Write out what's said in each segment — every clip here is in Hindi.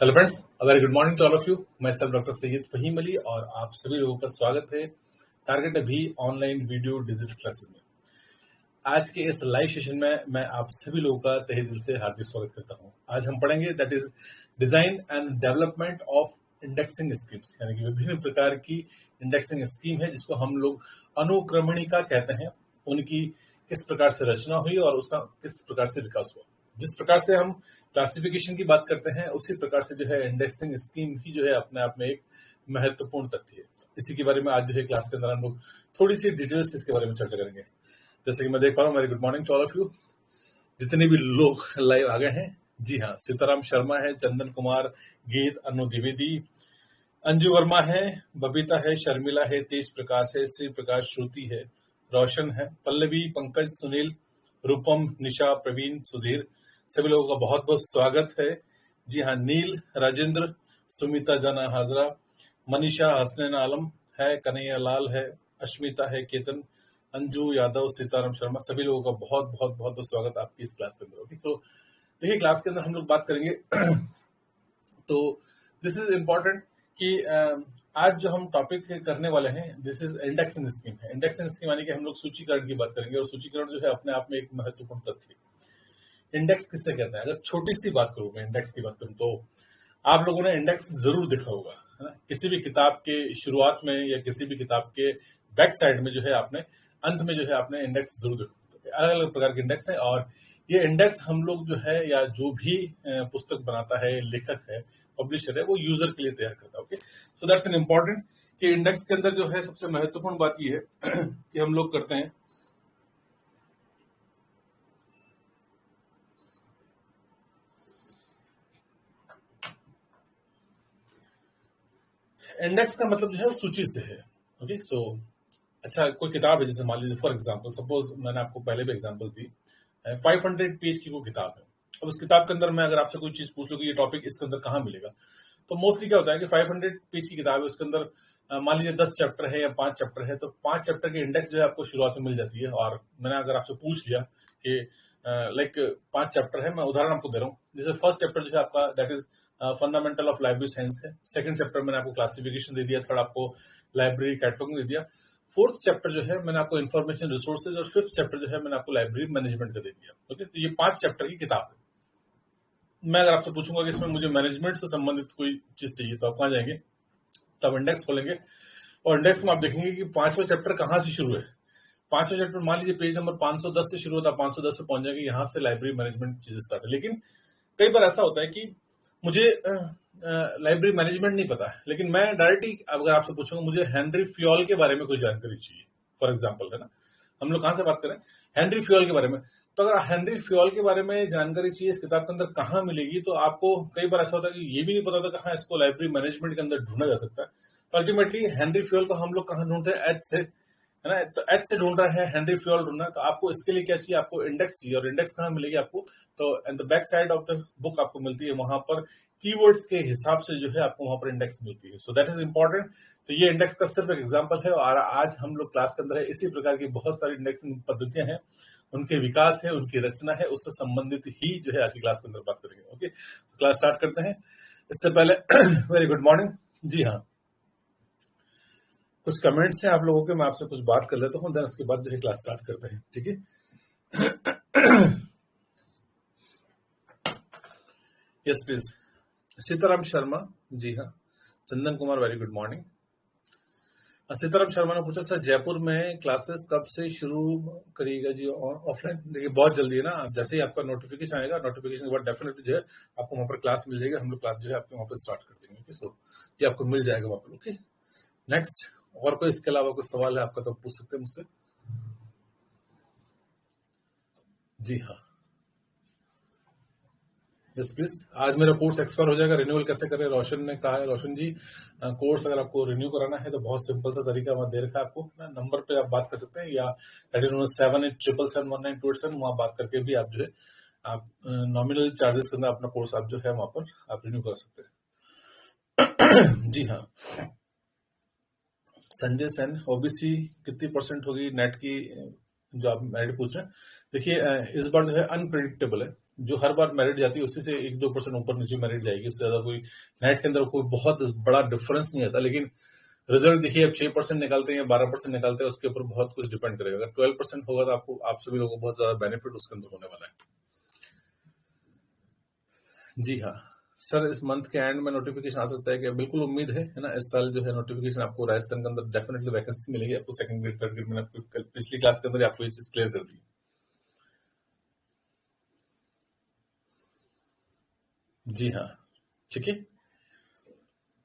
Hello friends, very good morning to all of you. मैं सब डॉक्टर सैयद फहीम अली और आप सभी लोगों का स्वागत है टारगेट अभी ऑनलाइन वीडियो डिजिटल क्लासेस में। आज के इस लाइव सेशन में मैं आप सभी लोगों का तहे दिल से हार्दिक स्वागत करता हूं। आज हम पढ़ेंगे that is design and development of indexing schemes, यानी कि विभिन्न प्रकार की इंडेक्सिंग स्कीम है जिसको हम लोग अनुक्रमणिका कहते हैं। उनकी किस प्रकार से रचना हुई और उसका किस प्रकार से विकास हुआ। जिस प्रकार से हम क्लासिफिकेशन की बात करते हैं उसी प्रकार से जो है इंडेक्सिंग स्कीम भी जो है अपने आप में एक महत्वपूर्ण तथ्य है। इसी के बारे में आज जो है क्लास के अंदर हम लोग थोड़ी सी डिटेल से इसके बारे में चर्चा करेंगे। जैसे कि मैं देख पा रहा हूँ, very good morning to all of you, जितने भी लोग लाइव आ गए हैं। जी हाँ, सीताराम शर्मा है, चंदन कुमार, गीत, अनु द्विवेदी, अंजू वर्मा है, बबीता है, शर्मिला है, तेज प्रकाश है, श्री प्रकाश, श्रुति है, रोशन है, पल्लवी, पंकज, सुनील, रूपम, निशा, प्रवीण, सुधीर, सभी लोगों का बहुत बहुत स्वागत है। जी हाँ, नील, राजेंद्र, सुमिता जना हाजरा, मनीषा, हसनैन आलम है, कन्हैया लाल है, अश्मिता है, केतन, अंजू यादव, सीताराम शर्मा, सभी लोगों का बहुत बहुत बहुत बहुत स्वागत आपकी इस क्लास के अंदर। ओके, सो देखिए क्लास के अंदर हम लोग बात करेंगे तो दिस इज इम्पोर्टेंट कि आज जो हम टॉपिक करने वाले हैं दिस इज इंडेक्सिंग स्कीम है। इंडेक्सिंग स्कीम यानी कि हम लोग सूचीकरण की बात करेंगे और सूचीकरण जो है अपने आप में एक महत्वपूर्ण तथ्य है। इंडेक्स किससे कहते हैं? अगर छोटी सी बात करूं, मैं इंडेक्स की बात करूं तो आप लोगों ने इंडेक्स जरूर देखा होगा, है ना? किसी भी किताब के शुरुआत में या किसी भी किताब के बैक साइड में जो है आपने अंत में जो है आपने इंडेक्स जरूर देखा। अलग अलग प्रकार के इंडेक्स हैं और ये इंडेक्स हम लोग जो है या जो भी पुस्तक बनाता है, लेखक है, पब्लिशर है, वो यूजर के लिए तैयार करता है। Okay, so that's an important कि इंडेक्स के अंदर जो है सबसे महत्वपूर्ण बात ये है कि हम लोग करते हैं इंडेक्स का मतलब जो है वो सूची से है। ओके, सो अच्छा, कोई किताब है, जैसे मान लीजिए फॉर एग्जांपल, सपोज मैंने आपको पहले भी एग्जांपल दी, 500 पेज की कोई किताब है। अब उस किताब के अंदर मैं अगर आपसे कोई चीज पूछ लूं कि ये टॉपिक इसके अंदर कहाँ मिलेगा, तो मोस्टली क्या होता है कि 500 पेज की किताब है, उसके अंदर मान लीजिए 10 चैप्टर है या 5 चैप्टर है, तो 5 चैप्टर के इंडेक्स जो है आपको शुरुआत में मिल जाती है। और मैंने अगर आपसे पूछ लिया कि लाइक 5 चैप्टर है, मैं उदाहरण आपको दे रहा हूँ। जैसे फर्स्ट चैप्टर जो है आपका that is fundamental of library science है। सेकंड चैप्टर मैंने आपको क्लासिफिकेशन दे दिया, थर्ड आपको लाइब्रेरी कैटलॉगिंग दे दिया, फोर्थ चैप्टर जो है मैंने आपको इन्फॉर्मेशन रिसोर्सेज, और फिफ्थ चैप्टर जो है मैंने आपको लाइब्रेरी मैनेजमेंट का दे दिया। ओके, तो ये 5 चैप्टर की किताब है। मैं अगर आपसे पूछूंगा कि इसमें मुझे मैनेजमेंट से संबंधित कोई चीज चाहिए, तो आप कहाँ जाएंगे? तो आप इंडेक्स खोलेंगे और इंडेक्स में आप देखेंगे कि 5वां चैप्टर कहाँ से शुरू है। 5वां चैप्टर मान लीजिए पेज नंबर 510 से शुरू होता है, 510 से पहुंच जाएंगे, यहाँ से लाइब्रेरी मैनेजमेंट चीजें स्टार्ट है। लेकिन कई बार ऐसा होता है कि मुझे लाइब्रेरी मैनेजमेंट नहीं पता है, लेकिन मैं डायरेक्ट ही अगर आपसे पूछूंगा मुझे हेनरी फ्योल के बारे में कोई जानकारी चाहिए, फॉर एग्जाम्पल, है ना? हम लोग कहाँ से बात करें? हेनरी फ्योल के बारे में। तो अगर हेनरी फ्योल के बारे में जानकारी चाहिए इस किताब के अंदर कहाँ मिलेगी, तो आपको कई बार ऐसा होता है कि ये भी नहीं पता था कहाँ इसको लाइब्रेरी मैनेजमेंट के अंदर ढूंढा जा सकता है। तो अल्टीमेटली हेनरी फ्योल को हम लोग कहाँ ढूंढते हैं? एच से, है ना? तो एच से ढूंढ रहा है, हेनरी फ्योल ढूंढना है, तो आपको इसके लिए क्या चाहिए? आपको इंडेक्स चाहिए। और इंडेक्स कहाँ मिलेगी आपको? तो at the back side of the book आपको मिलती है, वहां पर कीवर्ड्स के हिसाब से जो है आपको वहां पर इंडेक्स मिलती है। So that is important. तो ये इंडेक्स का सिर्फ एक एग्जांपल है और आज हम लोग क्लास के अंदर है इसी प्रकार की बहुत सारी इंडेक्सिंग पद्धतियां हैं, उनके विकास है, उनकी रचना है, उससे संबंधित ही जो है आज की क्लास के अंदर बात करेंगे। ओके, तो क्लास स्टार्ट करते हैं। इससे पहले वेरी गुड मॉर्निंग। जी हाँ, कुछ कमेंट्स हैं आप लोगों के, मैं आपसे कुछ बात कर लेता हूँ, देन उसके बाद जो है क्लास स्टार्ट करते हैं। ठीक है? Yes please. सीताराम शर्मा, जी हाँ। Chandan Kumar, very good morning. Sitaram Sharma ने पूछा सर जयपुर में क्लासेस कब से शुरू करिएगा जी ऑफलाइन? देखिए बहुत जल्दी है ना, जैसे ही आपका नोटिफिकेशन आएगा, नोटिफिकेशन के बाद डेफिनेटली जो है आपको वहां पर क्लास मिल जाएगी। हम लोग क्लास जो है आपके वहां पर स्टार्ट कर देंगे। ओके, सो ये आपको मिल जाएगा वहां पर। Okay, next. और कोई इसके अलावा कोई सवाल है आपका तो पूछ सकते हैं मुझसे। जी हाँ, यस प्लीज। आज मेरा कोर्स एक्सपायर हो जाएगा, रिन्यूअल कैसे करें? रोशन ने कहा है। रोशन जी, कोर्स अगर आपको रिन्यू कराना है तो बहुत सिंपल सा तरीका वहां दे रखा है आपको, नंबर पे आप बात कर सकते हैं, या 7877771927 वहां बात करके भी आप जो है आप नॉमिनल चार्जेस के अंदर अपना कोर्स आप जो है वहां पर आप रिन्यू कर सकते हैं। जी हाँ, संजय सेन, ओबीसी कितनी परसेंट होगी नेट की, जो आप मेरिट पूछ रहे हैं? देखिए इस बार जो है अनप्रिडिक्टेबल है। जो हर बार मेरिट जाती है उसी से 1-2% ऊपर नीचे मेरिट जाएगी, उससे ज्यादा कोई नेट के अंदर कोई बहुत बड़ा डिफरेंस नहीं आता। लेकिन रिजल्ट देखिए, अब 6% निकालते हैं या 12% निकालते हैं, उसके ऊपर बहुत कुछ डिपेंड करेगा। अगर 12% होगा तो आपको, आप सभी लोगों को बहुत ज्यादा बेनिफिट उसके अंदर होने वाला है। जी हाँ सर, इस मंथ के एंड में नोटिफिकेशन आ सकता है कि बिल्कुल उम्मीद है ना, इस साल जो है नोटिफिकेशन आपको राजस्थान के अंदर डेफिनेटली वैकेंसी मिलेगी आपको। सेकंड ग्रेड, थर्ड ग्रेड, मैंने आपको पिछली क्लास के अंदर आपको ये चीज क्लियर कर दी। जी हाँ, ठीक है,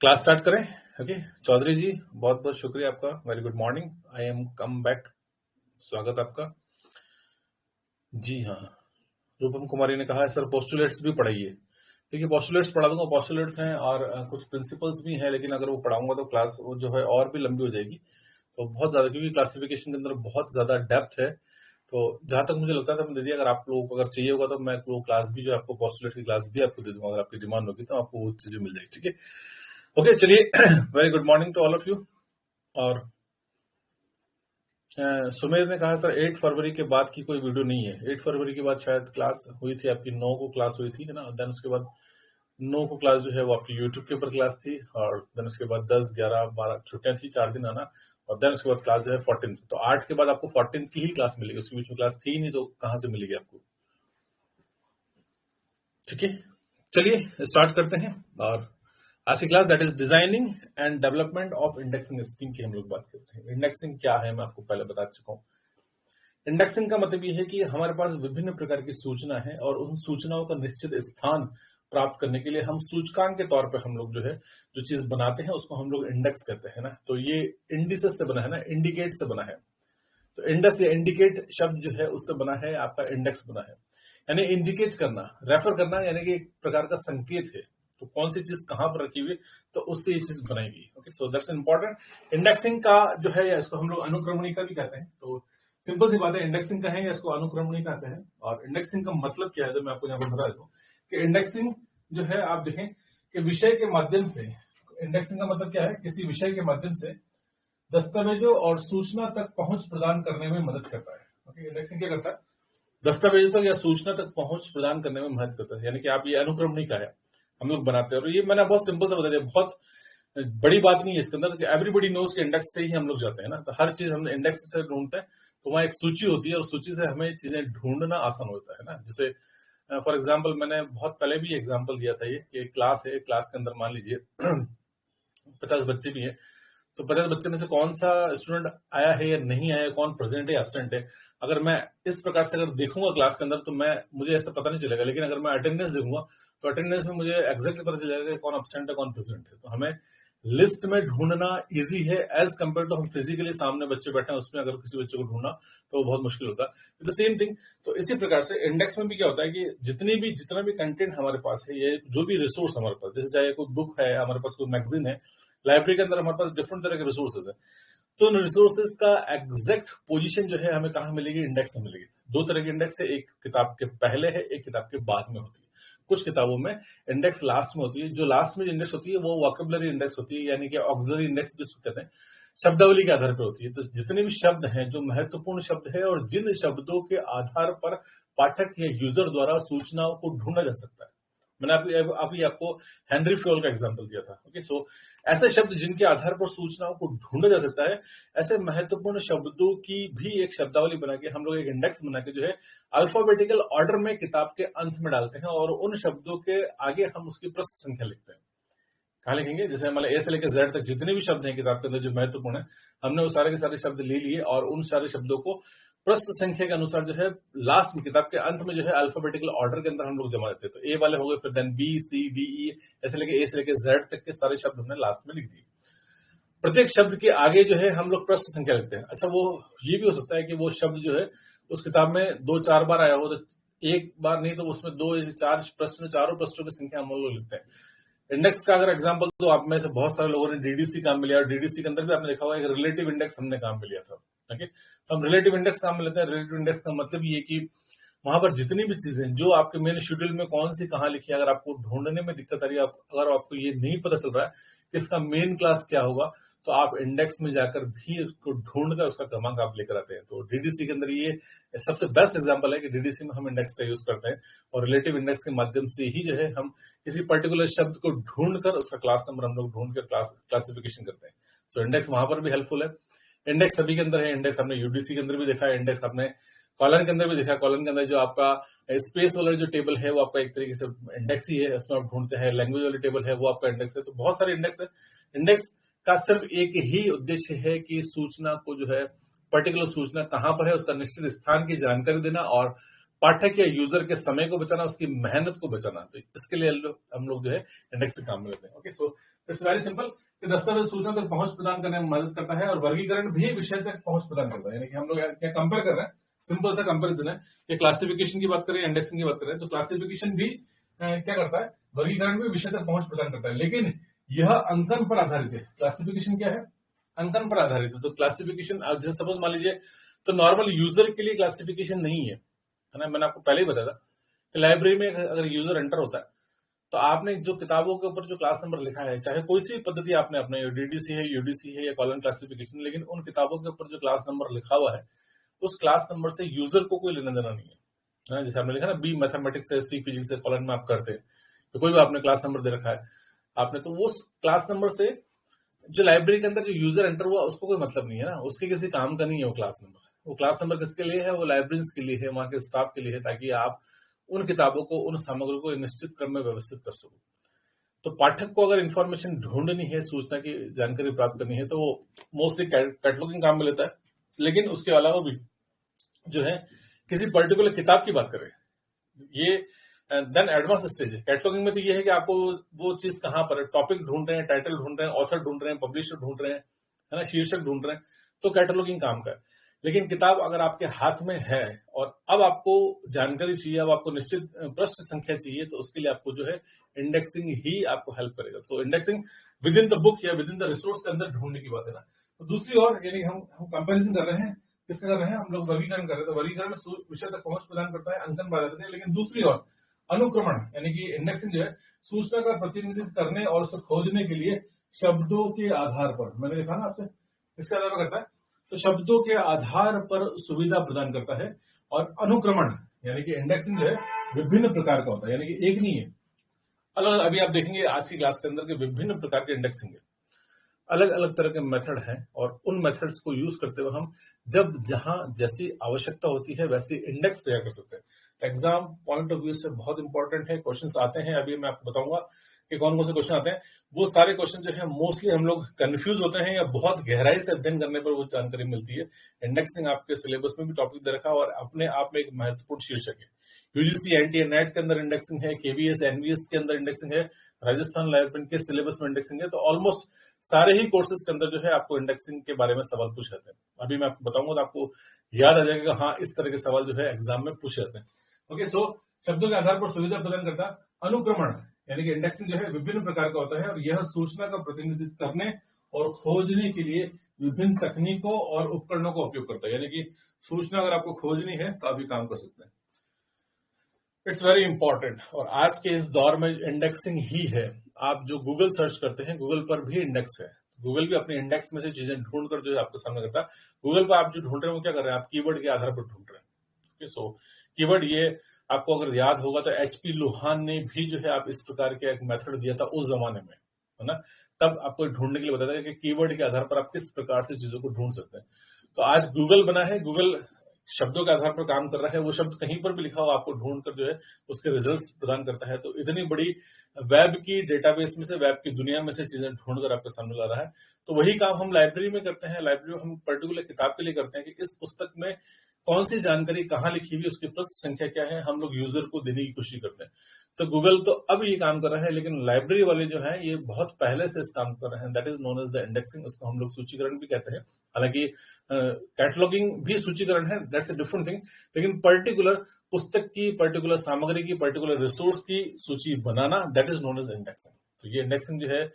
क्लास स्टार्ट करें। ओके चौधरी जी, बहुत बहुत शुक्रिया आपका, very good morning, I am come back, स्वागत आपका। जी हाँ, रूपम कुमारी ने कहा है सर पोस्टुलेट्स भी पढ़ाइए। देखिए पोस्टुलेट्स पढ़ा दूंगा, पोस्टुलेट्स हैं और कुछ प्रिंसिपल्स भी हैं, लेकिन अगर वो पढ़ाऊंगा तो क्लास वो जो है और भी लंबी हो जाएगी, तो बहुत ज्यादा, क्योंकि क्लासिफिकेशन के अंदर बहुत ज्यादा डेप्थ है। तो जहां तक मुझे लगता था मैं दे दिया, अगर आप लोगों को अगर चाहिए होगा तो मैं वो क्लास भी जो है आपको, पोस्टुलेट की क्लास भी आपको दे दूंगा, अगर आपकी डिमांड होगी तो आपको वो चीजें मिल जाएगी, ठीक है। ओके चलिए, very good morning to all of you. और सुमेर ने कहा सर 8 फरवरी के बाद की कोई वीडियो नहीं है। 8 फरवरी के बाद शायद क्लास हुई थी आपकी, 9 को क्लास हुई थी, है ना, देन उसके बाद 9 को क्लास जो है वो आपकी यूट्यूब के ऊपर क्लास थी, और देन उसके बाद 10, 11, 12 छुट्टियां थी, 4 दिन आना, और देन उसके बाद क्लास जो है 14, तो 8 के बाद आपको 14 की ही क्लास मिलेगी, उसके बीच में क्लास थी ही नहीं, तो कहां से मिलेगी आपको, ठीक है। चलिए स्टार्ट करते हैं, और आज की class that is designing and development of indexing scheme की हम लोग बात करते हैं। इंडेक्सिंग क्या है मैं आपको पहले बता चुका हूं। इंडेक्सिंग का मतलब ये है कि हमारे पास विभिन्न प्रकार की सूचना है, और उन सूचनाओं का निश्चित स्थान प्राप्त करने के लिए हम सूचकांक के तौर पे हम लोग जो है जो चीज बनाते हैं उसको हम लोग इंडेक्स कहते हैं ना। तो ये इंडिसेस से बना है ना, इंडिकेट से बना है। तो इंडेक्स या इंडिकेट शब्द जो है उससे बना है, आपका इंडेक्स बना है, यानी इंडिकेट करना, रेफर करना, यानी कि एक प्रकार का संकेत है, तो कौन सी चीज कहां पर रखी हुई, तो उससे ये चीज बनाएगी। Okay so that's important. Indexing का जो है, या इसको हम लोग अनुक्रमणिका भी कहते हैं, तो सिंपल सी बात है, इंडेक्सिंग का है या इसको अनुक्रमणिका कहते हैं। और इंडेक्सिंग का मतलब क्या है, तो मैं आपको यहाँ पर बता देता हूँ कि इंडेक्सिंग जो है, आप देखें कि विषय के माध्यम से, इंडेक्सिंग का मतलब क्या है, किसी विषय के माध्यम से दस्तावेजों और सूचना तक पहुंच प्रदान करने में मदद करता है। ओके, इंडेक्सिंग क्या करता है, दस्तावेजों तक या सूचना तक पहुंच प्रदान करने में मदद करता है, यानी कि आप ये अनुक्रमणिका है हम लोग बनाते हैं। और ये मैंने बहुत सिंपल से बता दिया, बहुत बड़ी बात नहीं है इसके अंदर, एवरीबॉडी नोज के इंडेक्स से ही हम लोग जाते हैं ना, तो हर चीज हम इंडेक्स से ढूंढते हैं, तो वहाँ एक सूची होती है, और सूची से हमें चीजें ढूंढना आसान होता है ना। जैसे फॉर एग्जाम्पल, मैंने बहुत पहले भी एग्जाम्पल दिया था, ये कि एक क्लास है, क्लास के अंदर मान लीजिए 50 बच्चे भी हैं, तो 50 बच्चे में से कौन सा स्टूडेंट आया है या नहीं आया, कौन प्रेजेंट है एब्सेंट है, अगर मैं इस प्रकार से अगर देखूंगा क्लास के अंदर, तो मुझे ऐसा पता नहीं चलेगा। लेकिन अगर मैं अटेंडेंस देखूंगा, तो अटेंडेंस में मुझे एग्जैक्टली पता चलेगा कि कौन एब्सेंट है कौन प्रेजेंट है। तो हमें लिस्ट में ढूंढना इजी है एज कंपेयर टू हम फिजिकली सामने बच्चे बैठे हैं, उसमें अगर किसी बच्चे को ढूंढना तो वो बहुत मुश्किल होता है। द सेम थिंग, तो इसी प्रकार से इंडेक्स में भी क्या होता है कि जितना भी कंटेंट हमारे पास है, ये जो भी रिसोर्स हमारे पास, जैसे चाहे कोई बुक है हमारे पास, कोई मैगजीन है, लाइब्रेरी के अंदर हमारे पास डिफरेंट तरह के रिसोर्सेज है, तो उन रिसोर्सेज का एग्जैक्ट पोजीशन जो है हमें कहाँ मिलेगी, इंडेक्स में मिलेगी। दो तरह के इंडेक्स है, एक किताब के पहले है, एक किताब के बाद में होती है। कुछ किताबों में इंडेक्स लास्ट में होती है, जो लास्ट में इंडेक्स होती है वो वोकैबुलरी इंडेक्स होती है, यानी कि ऑक्सिलरी इंडेक्स भी इसको कहते हैं, शब्दावली के आधार पर होती है। तो जितने भी शब्द हैं, जो महत्वपूर्ण शब्द है, और जिन शब्दों के आधार पर पाठक या यूजर द्वारा सूचनाओं को ढूंढा जा सकता है, मैंने अभी आपको हेनरी फ्योल का एग्जांपल दिया था। ओके सो ऐसे शब्द जिनके आधार पर सूचनाओं को ढूंढा जा सकता है, ऐसे महत्वपूर्ण शब्दों की भी एक शब्दावली बना के हम लोग एक इंडेक्स बना के जो है अल्फाबेटिकल ऑर्डर में किताब के अंत में डालते हैं, और उन शब्दों के आगे हम उसकी प्रश्न संख्या लिखते हैं। कहाँ लिखेंगे, जैसे हमारे ए से लेकर जेड तक जितने भी शब्द हैं किताब के अंदर जो महत्वपूर्ण है, हमने वो सारे के सारे शब्द ले लिए, और उन सारे शब्दों को प्रश्न संख्या के अनुसार जो है लास्ट में किताब के अंत में जो है अल्फाबेटिकल ऑर्डर के अंदर हम लोग जमा देते हैं। तो ए वाले हो गए, फिर then B C D E, ऐसे लेके ए से लेके जेड तक के सारे शब्द हमने लास्ट में लिख दिए। प्रत्येक शब्द के आगे जो है हम लोग प्रश्न संख्या लिखते हैं। अच्छा, वो ये भी हो सकता है कि वो शब्द जो है उस किताब में 2-4 बार आया हो, तो एक बार नहीं तो उसमें 2 या 4 प्रश्न, चारों प्रश्नों की संख्या हम लोग लिखते हैं। इंडेक्स का अगर एग्जांपल, तो आप में से बहुत सारे लोगों ने डीडीसी काम में लिया, और डीडीसी के अंदर भी आपने देखा होगा एक रिलेटिव इंडेक्स हमने काम में लिया था। ओके, तो हम रिलेटिव इंडेक्स काम में लेते हैं। रिलेटिव इंडेक्स का मतलब ये कि वहां पर जितनी भी चीजें जो आपके मेन शेड्यूल में कौन सी कहाँ लिखी है, अगर आपको ढूंढने में दिक्कत आ रही है, अगर आपको ये नहीं पता चल रहा है कि इसका मेन क्लास क्या होगा, तो आप इंडेक्स में जाकर भी उसको ढूंढकर उसका क्रमांक आप लेकर आते हैं। तो डीडीसी के अंदर ये सबसे बेस्ट एग्जांपल है कि डीडीसी में हम इंडेक्स का यूज करते हैं और रिलेटिव इंडेक्स के माध्यम से ही जो है हम किसी पर्टिकुलर शब्द को ढूंढकर उसका क्लास नंबर हम लोग ढूंढकर क्लासिफिकेशन करते हैं। सो इंडेक्स वहां पर भी हेल्पफुल है। इंडेक्स सभी के अंदर है। इंडेक्स आपने यूडीसी के अंदर भी देखा है, इंडेक्स आपने कॉलन के अंदर भी देखा है। कॉलन के अंदर जो आपका स्पेस वाला जो टेबल है वो आपका एक तरीके से इंडेक्स ही है, उसमें आप ढूंढते हैं। लैंग्वेज वाली टेबल है वो आपका इंडेक्स है। तो बहुत सारे इंडेक्स है। इंडेक्स का सिर्फ एक ही उद्देश्य है कि सूचना को जो है, पर्टिकुलर सूचना कहां पर है उसका निश्चित स्थान की जानकारी देना और पाठक या यूजर के समय को बचाना, उसकी मेहनत को बचाना। तो इसके लिए हम लोग जो है इंडेक्स से काम में लेते हैं। Okay, so it's very simple कि दस्तावेज सूचना तक पहुंच प्रदान करने में मदद करता है और वर्गीकरण भी विषय तक पहुंच प्रदान करता है। यानी कि हम लोग क्या कंपेयर कर रहे हैं, सिंपल सा कंपेरिजन है कि क्लासिफिकेशन की बात करें, इंडेक्सिंग की बात करें, तो क्लासिफिकेशन भी क्या करता है, वर्गीकरण भी विषय तक पहुंच प्रदान करता है, लेकिन यह अंकन पर आधारित है। क्लासिफिकेशन क्या है, अंकन पर आधारित है। तो क्लासिफिकेशन जैसे सपोज मान लीजिए, तो नॉर्मल यूजर के लिए क्लासिफिकेशन नहीं है ना। मैंने आपको पहले ही बताया था कि लाइब्रेरी में अगर यूजर एंटर होता है तो आपने जो किताबों के ऊपर जो क्लास नंबर लिखा है, चाहे कोई सी पद्धति आपने अपने डीडीसी है, यूडीसी है या कॉलम क्लासिफिकेशन, लेकिन उन किताबों के ऊपर जो क्लास नंबर लिखा हुआ है उस क्लास नंबर से यूजर को कोई लेना देना नहीं है। जैसे आपने लिखा ना बी मैथमेटिक्स है, सी फिजिक्स है, कॉलम में आप करते हैं, तो कोई भी आपने क्लास नंबर दे रखा है आपने, तो उस क्लास नंबर से जो लाइब्रेरी के अंदर जो यूजर एंटर हुआ उसको कोई मतलब नहीं है ना, उसके किसी काम का नहीं है वो क्लास नंबर। वो क्लास नंबर किसके लिए है, वो लाइब्रेरियंस के लिए है, वहां के स्टाफ के लिए है, ताकि आप उन किताबों को, उन सामग्री को निश्चित क्रम में व्यवस्थित कर सको। तो पाठक को अगर इंफॉर्मेशन ढूंढनी है, सूचना की जानकारी प्राप्त करनी है, तो वो मोस्टली कैटलॉगिंग काम में लेता है। लेकिन उसके अलावा भी जो है किसी पर्टिकुलर किताब की बात करें, ये देन एडवांस स्टेज है। कैटलॉगिंग में तो ये है कि आपको वो चीज कहां पर है, टॉपिक ढूंढ रहे हैं, टाइटल ढूंढ रहे हैं, ऑथर ढूंढ रहे हैं, पब्लिशर ढूंढ रहे हैं, है ना, शीर्षक ढूंढ रहे हैं, तो कैटलॉगिंग काम का है। लेकिन किताब अगर आपके हाथ में है और अब आपको जानकारी चाहिए, अब आपको निश्चित पृष्ठ संख्या चाहिए, तो उसके लिए आपको जो है इंडेक्सिंग ही आपको हेल्प करेगा। So indexing within the book या विद इन द रिसोर्स के अंदर ढूंढने की बात है ना। तो दूसरी ओर यानी हम कंपेरिजन कर रहे हैं, किसका कर रहे हैं, हम लोग वर्गीकरण कर रहे हैं। तो वर्गीकरण विषय तक पहुंच प्रदान करता है, अंकन बढ़ा देते हैं। लेकिन दूसरी ओर अनुक्रमण यानी कि इंडेक्सिंग जो है सूचना का प्रतिनिधित्व करने और उसे खोजने के लिए शब्दों के आधार पर, मैंने देखा ना आपसे, इसके आधार पर करता है, तो शब्दों के आधार पर सुविधा प्रदान करता है। और अनुक्रमण यानी कि इंडेक्सिंग जो है विभिन्न प्रकार का होता है, यानी कि एक नहीं है, अलग। अभी आप देखेंगे आज की क्लास के अंदर के विभिन्न प्रकार के इंडेक्सिंग है, अलग अलग तरह के मेथड हैं और उन मेथड्स को यूज करते हुए हम जब जहां जैसी आवश्यकता होती है वैसी इंडेक्स तैयार कर सकते हैं। एग्जाम पॉइंट ऑफ व्यू से बहुत इंपॉर्टेंट है, क्वेश्चंस आते हैं, अभी मैं आपको बताऊंगा कि कौन कौन से क्वेश्चन आते हैं। वो सारे क्वेश्चन जो है मोस्टली हम लोग कंफ्यूज होते हैं या बहुत गहराई से अध्ययन करने पर वो जानकारी मिलती है। इंडेक्सिंग आपके सिलेबस में भी टॉपिक दे रखा है और अपने आप में एक महत्वपूर्ण शीर्षक है। यूजीसी एनटीए नेट के अंदर इंडेक्सिंग है, केवीएस एनवीएस के अंदर इंडेक्सिंग है, राजस्थान लाइब्रेरी के सिलेबस में इंडेक्सिंग है। तो ऑलमोस्ट सारे ही कोर्सेज के अंदर जो है आपको इंडेक्सिंग के बारे में सवाल पूछे जाते हैं। अभी मैं आपको बताऊंगा तो आपको याद आ जाएगा, हाँ इस तरह के सवाल जो है एग्जाम में पूछे जाते हैं। ओके, सो शब्दों के आधार पर सुविधा प्रदान करता। अनुक्रमण यानी कि इंडेक्सिंग जो है विभिन्न प्रकार का होता है और यह सूचना का प्रतिनिधित्व करने और खोजने के लिए विभिन्न तकनीकों और उपकरणों का उपयोग करता है। यानी कि सूचना अगर आपको खोजनी है तो आप ये काम कर सकते हैं। It's very important. और आज के इस दौर में इंडेक्सिंग ही है। आप जो गूगल सर्च करते हैं, गूगल पर भी इंडेक्स है। गूगल भी अपने इंडेक्स में से चीजें ढूंढ कर जो है आपके सामने करता है। गूगल पर आप जो ढूंढ रहे हैं वो क्या कर रहे हैं, आप कीवर्ड के आधार पर ढूंढ रहे हैं। सो कीवर्ड ये आपको अगर याद होगा तो एचपी लोहान ने भी जो है आप इस प्रकार के एक मेथड दिया था उस जमाने में, है ना। तब आपको ढूंढने के लिए बताया था कि कीवर्ड के आधार पर आप किस प्रकार से चीजों को ढूंढ सकते हैं। तो आज गूगल बना है, गूगल शब्दों के आधार पर काम कर रहा है। वो शब्द कहीं पर भी लिखा हो आपको ढूंढकर जो है उसके रिजल्ट्स प्रदान करता है। तो इतनी बड़ी वेब की डेटाबेस में से, वेब की दुनिया में से चीजें ढूंढकर आपके सामने ला रहा है। तो वही काम हम लाइब्रेरी में करते हैं। लाइब्रेरी में हम पर्टिकुलर किताब के लिए करते हैं कि इस पुस्तक में कौन सी जानकारी कहाँ लिखी हुई, उसकी पृष्ठ संख्या क्या है, हम लोग यूजर को देने की कोशिश करते हैं। तो गूगल तो अब ये काम कर रहा है, लेकिन लाइब्रेरी वाले जो है ये बहुत पहले से इस काम कर रहे हैं। That is known as the indexing. उसको हम लोग सूचीकरण भी कहते हैं। हालांकि कैटलॉगिंग भी सूचीकरण है, दैट्स अ डिफरेंट थिंग। लेकिन पर्टिकुलर पुस्तक की, पर्टिकुलर सामग्री की, पर्टिकुलर रिसोर्स की सूची बनाना, that is known as indexing. तो ये इंडेक्सिंग जो है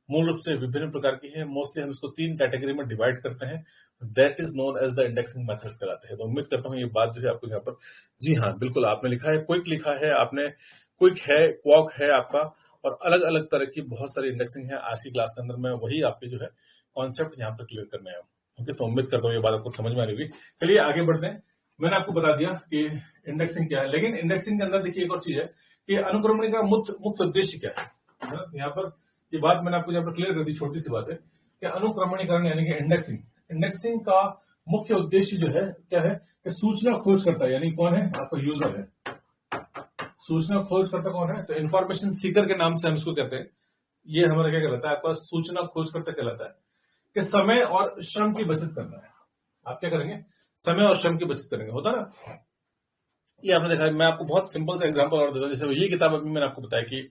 मूल रूप से विभिन्न प्रकार की है। मोस्टली हम इसको 3 कैटेगरी में डिवाइड करते हैं। That is known as the indexing methods कहलाते हैं। तो उम्मीद करता हूँ ये बात जो है आपको यहाँ पर, जी हाँ बिल्कुल, आपने लिखा है क्विक, लिखा है आपने क्विक है, क्वॉक है आपका, और अलग अलग तरह की बहुत सारी इंडेक्सिंग है। आज की क्लास के अंदर मैं वही आपके जो है कॉन्सेप्ट यहाँ पर क्लियर करने आया हूँ। ओके, तो उम्मीद करता हूँ ये बात आपको समझ में आ रही होगी। चलिए आगे बढ़ते हैं। मैंने आपको बता दिया कि इंडेक्सिंग क्या है, लेकिन इंडेक्सिंग के अंदर देखिए एक और चीज है कि अनुक्रमणी का मुख्य उद्देश्य क्या है ना? यहाँ पर ये बात मैंने आपको यहाँ पर क्लियर कर दी, छोटी सी बात है कि अनुक्रमणीकरण यानी कि इंडेक्सिंग, इंडेक्सिंग का मुख्य उद्देश्य जो है क्या है कि सूचना खोजकर्ता यानी कौन है, आपका यूजर है। सूचना खोजकर्ता कौन है, तो इंफॉर्मेशन सीकर के नाम से हम इसको कहते हैं। ये हमारा क्या कहलाता है, आपका सूचना खोजकर्ता कहलाता है कि समय और श्रम की बचत करना है। आप क्या करेंगे, समय और श्रम की बचत करेंगे, होता ना। ये आपने देखा है, मैं आपको बहुत सिंपल सा एग्जांपल और देता हूं। जैसे ये किताब अभी मैंने आपको बताया कि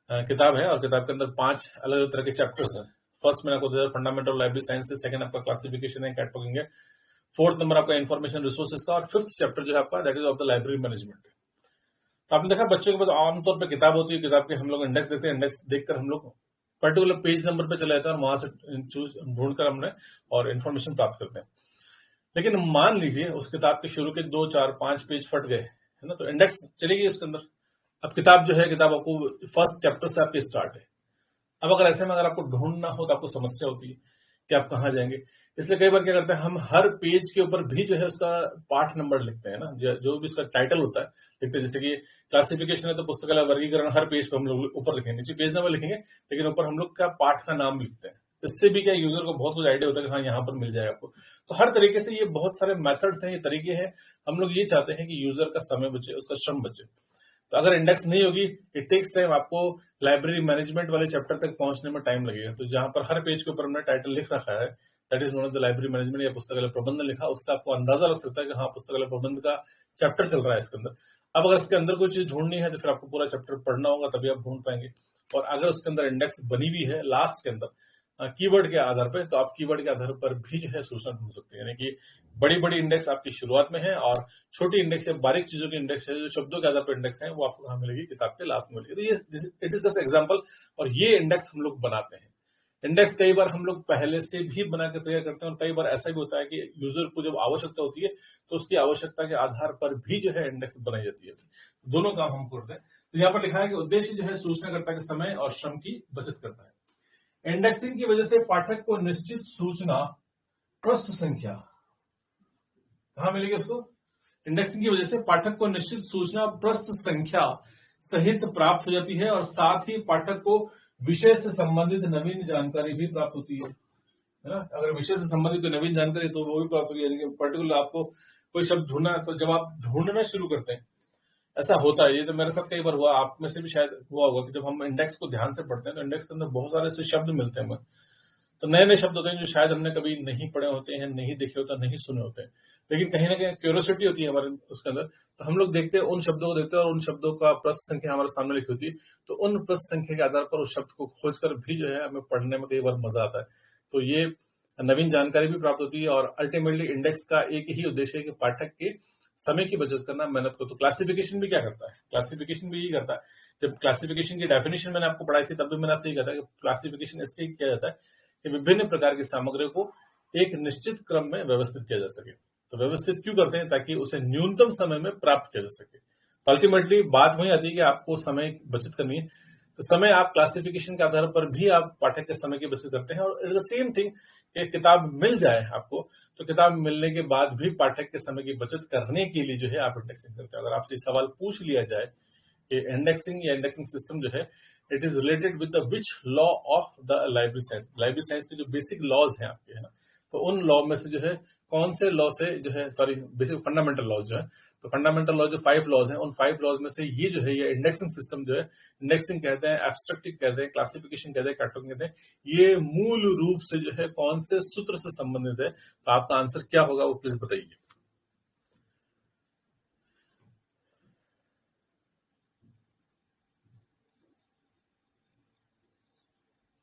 किताब है और किताब के अंदर 5 अलग अलग तरह के चैप्टर्स हैं। फर्स्ट मैंने आपको दिया फंडामेंटल लाइब्रेरी साइंस है, सेकंड आपका क्लासिफिकेशन है, कैटलॉगिंग है, फोर्थ नंबर आपका इन्फॉर्मेशन रिसोर्सेज का, और फिफ्थ चैप्टर जो है आपका that is of the library management. तो आपने देखा बच्चों के पास आमतौर पर किताब होती है, किताब के हम लोग इंडेक्स देखते हैं, इंडेक्स देखकर हम लोग पर्टिकुलर पेज नंबर पे चले जाते हैं और वहां से ढूंढकर हमने और इन्फॉर्मेशन प्राप्त करते हैं। लेकिन मान लीजिए उस किताब के शुरू के 2, 4, 5 पेज फट गए, है ना, तो इंडेक्स चलेगी उसके अंदर। अब किताब जो है, किताब आपको फर्स्ट चैप्टर से आपके स्टार्ट है। अब अगर ऐसे में अगर आपको ढूंढना हो तो आपको समस्या होती है कि आप कहाँ जाएंगे। इसलिए कई बार क्या करते हैं, हम हर पेज के ऊपर भी जो है उसका पाठ नंबर लिखते हैं ना, जो भी उसका टाइटल होता है लिखते हैं। जैसे कि क्लासिफिकेशन है तो पुस्तकालय वर्गीकरण, हर पेज पर हम लोग ऊपर लिखेंगे, नीचे पेज नंबर लिखेंगे, लेकिन ऊपर हम लोग का पाठ का नाम लिखते हैं। इससे भी क्या यूजर को बहुत कुछ आइडिया होता है कि हाँ यहाँ पर मिल जाएगा आपको। तो हर तरीके से ये बहुत सारे मेथड्स हैं, ये तरीके हैं। हम लोग ये चाहते हैं कि यूजर का समय बचे, उसका श्रम बचे। तो अगर इंडेक्स नहीं होगी, इट टेक्स टाइम, आपको लाइब्रेरी मैनेजमेंट वाले चैप्टर तक पहुंचने में टाइम लगेगा। तो जहां पर हर पेज के ऊपर हमने टाइटल लिख रखा है, that is known of the library management या पुस्तकालय प्रबंधन लिखा, उससे आपको अंदाजा लग सकता है कि हाँ पुस्तकालय प्रबंधन का चैप्टर चल रहा है इसके अंदर। अब अगर इसके अंदर कोई चीज ढूंढनी है तो फिर आपको पूरा चैप्टर पढ़ना होगा, तभी आप ढूंढ पाएंगे। और अगर उसके अंदर इंडेक्स बनी हुई है लास्ट के अंदर कीवर्ड के आधार पर, तो आप कीवर्ड के आधार पर भी जो है सूचना ढूंढ सकते हैं। यानी कि बड़ी बड़ी इंडेक्स आपकी शुरुआत में है और छोटी इंडेक्स या बारीक चीजों की इंडेक्स है, जो शब्दों के आधार पर इंडेक्स है, वो आपको कहाँ मिलेगी, किताब के लास्ट में मिलेगी। तो ये इट इज जस्ट एग्जांपल। और ये इंडेक्स हम लोग बनाते हैं। इंडेक्स कई बार हम लोग पहले से भी बना के तैयार करते हैं, और कई बार ऐसा भी होता है कि यूजर को जब आवश्यकता होती है तो उसकी आवश्यकता के आधार पर भी जो है इंडेक्स बनाई जाती है। दोनों काम हम करते हैं। तो यहाँ पर लिखा है कि उद्देश्य जो है सूचनाकर्ता के समय और श्रम की बचत करता है। इंडेक्सिंग की वजह से पाठक को निश्चित सूचना पृष्ठ संख्या कहां मिलेगी उसको, इंडेक्सिंग की वजह से पाठक को निश्चित सूचना पृष्ठ संख्या सहित प्राप्त हो जाती है, और साथ ही पाठक को विषय से संबंधित नवीन जानकारी भी प्राप्त होती है ना। अगर विषय से संबंधित कोई नवीन जानकारी तो वो भी प्राप्त होगी। यानी कि पर्टिकुलर आपको कोई शब्द ढूंढना है, तो जब आप ढूंढना शुरू करते हैं, ऐसा होता है, ये तो मेरे साथ कई बार हुआ, आप में से भी शायद हुआ होगा कि जब हम इंडेक्स को ध्यान से पढ़ते हैं तो इंडेक्स के अंदर बहुत सारे ऐसे शब्द मिलते हैं हमें। तो नए नए शब्द होते हैं जो शायद हमने कभी नहीं पढ़े होते हैं, नहीं देखे होते हैं, नहीं सुने होते हैं, लेकिन कहीं ना कहीं क्यूरियोसिटी होती है हमारे उसके अंदर। तो हम लोग देखते हैं, उन शब्दों को देखते हैं और उन शब्दों का प्रश्न संख्या हमारे सामने लिखी होती है। तो उन प्रश्न संख्या के आधार पर उस शब्द को खोजकर भी जो है हमें पढ़ने में कई बार मजा आता है। तो ये नवीन जानकारी भी प्राप्त होती है। और अल्टीमेटली इंडेक्स का एक ही उद्देश्य है कि पाठक के समय की बचत करना, मेहनत को। तो क्लासिफिकेशन भी क्या करता है, क्लासिफिकेशन भी यही करता है। जब क्लासिफिकेशन की डेफिनेशन मैंने आपको पढ़ाई थी, तब भी मैंने आपसे यही कहा था कि क्लासिफिकेशन इसलिए किया जाता है कि विभिन्न प्रकार की सामग्रियों को एक निश्चित क्रम में व्यवस्थित किया जा सके। तो व्यवस्थित क्यों करते हैं, ताकि उसे न्यूनतम समय में प्राप्त किया जा सके। तो अल्टीमेटली बात वही आती है कि आपको समय बचत करनी है। तो समय आप क्लासिफिकेशन के आधार पर भी आप पाठक के समय की बचत करते हैं। और it is the same thing कि किताब मिल जाए आपको, तो किताब मिलने के बाद भी पाठक के समय की बचत करने के लिए जो है आप इंडेक्सिंग करते हैं। अगर आपसे सवाल पूछ लिया जाए कि इंडेक्सिंग या इंडेक्सिंग सिस्टम जो है it is related with the which law of the library science के जो बेसिक लॉज हैं आपके, है ना, तो उन लॉ में से जो है कौन से लॉ से जो है, सॉरी बेसिक फंडामेंटल लॉज जो है, तो फंडामेंटल लॉ जो 5 लॉज हैं, उन 5 लॉज में से ये जो है, ये इंडेक्सिंग सिस्टम जो है, इंडेक्सिंग कहते हैं, एब्स्ट्रैक्टिव कहते हैं, क्लासिफिकेशन कहते हैं, कैटलॉगिंग कहते हैं, ये मूल रूप से जो है कौन से सूत्र से संबंधित है। तो आपका आंसर क्या होगा वो प्लीज बताइए।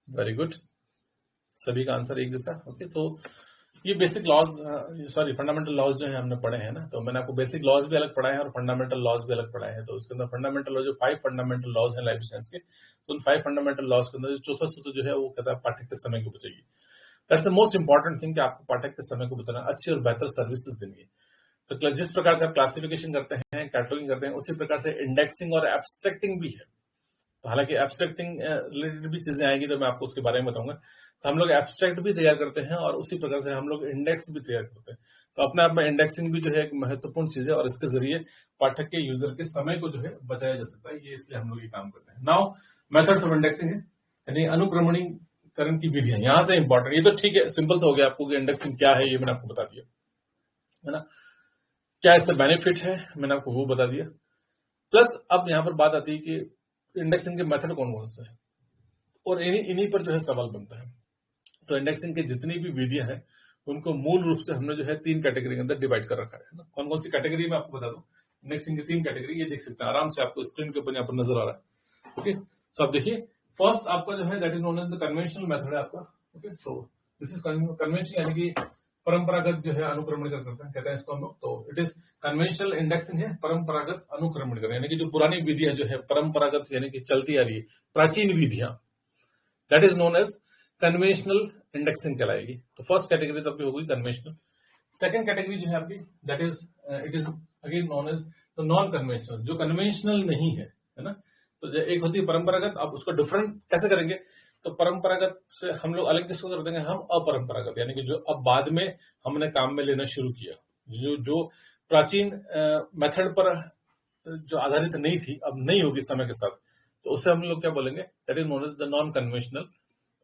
वेरी गुड, सभी का आंसर एक जैसा। ओके, तो ये basic laws, sorry fundamental laws जो है हमने पढ़े हैं ना, तो मैंने आपको बेसिक लॉज भी अलग पढ़ाए हैं और फंडामेंटल लॉज भी अलग पढ़ाए हैं। तो उसके अंदर फंडामेंटल लॉ जो 5 फंडामेंटल लॉज हैं लाइब्रेरी साइंस के, तो उन 5 फंडामेंटल लॉज के अंदर जो चौथा सूत्र जो है वो कहता है पाठक के समय को बचाइए। That's the most important thing कि आपको पाठक के समय को बचाना, अच्छी और बेहतर सर्विसेज देनी है। तो जिस प्रकार से आप क्लासिफिकेशन करते हैं, कैटलॉगिंग करते हैं, उसी प्रकार से इंडेक्सिंग और एब्स्ट्रैक्टिंग भी है। तो हालांकि एब्स्ट्रैक्टिंग रिलेटेड भी चीजें आएंगी तो मैं आपको उसके बारे में बताऊंगा। तो हम लोग एब्स्ट्रैक्ट भी तैयार करते हैं और उसी प्रकार से हम लोग इंडेक्स भी तैयार करते हैं। तो अपने आप में इंडेक्सिंग भी जो है एक महत्वपूर्ण चीज है और इसके जरिए पाठक के यूजर के समय को जो है बचाया जा सकता है। ये इसलिए हम लोग ये काम करते हैं। नाउ मेथड्स ऑफ इंडेक्सिंग है, यानी अनुक्रमणीकरण की विधियां, यहां से इंपॉर्टेंट, ये तो ठीक है सिंपल सा हो गया आपको कि इंडेक्सिंग क्या है ये मैंने आपको बता दिया, है ना। क्या इससे बेनिफिट है मैंने आपको वो बता दिया। प्लस अब यहाँ पर बात आती है कि इंडेक्सिंग के मेथड कौन कौन से हैं और इन्हीं पर जो है सवाल बनता है। तो इंडेक्सिंग की जितनी भी विधियां हैं उनको मूल रूप से हमने जो है 3 कैटेगरी के अंदर डिवाइड कर रखा है ना। कौन कौन सी कैटेगरी में आपको बता दूं, इंडेक्सिंग की 3 कैटेगरी ये देख सकते हैं आराम से, आपको स्क्रीन के ऊपर यहाँ पर नजर आ रहा है। ओके, सो आप देखिए, फर्स्ट आपका जो है that is known as the conventional method है आपका। Okay, so this is convention, यानी कि परंपरागत जो है अनुक्रमणीकरण करते हैं, कहते हैं इसको हम लोग। तो इट इज कन्वेंशनल इंडेक्सिंग है, परंपरागत अनुक्रमणीकरण, यानी कि जो पुरानी विधियां जो है परंपरागत यानी कि चलती आ रही है प्राचीन विधियां, that is known as conventional indexing कहलाएगी। तो फर्स्ट कैटेगरी तो आपकी होगी कन्वेंशनल। सेकंड कैटेगरी जो है आपकी that is it is again known as the non conventional, जो कन्वेंशनल नहीं है ना। तो एक होती है परंपरागत, आप उसको डिफरेंट कैसे करेंगे, तो परंपरागत से हम लोग अलग किसको कर देंगे, हम अपरंपरागत, यानी कि जो अब बाद में हमने काम में लेना शुरू किया, जो प्राचीन मेथड पर जो आधारित नहीं थी अब नहीं होगी समय के साथ, तो उसे हम लोग क्या बोलेंगे, that is known as the non conventional,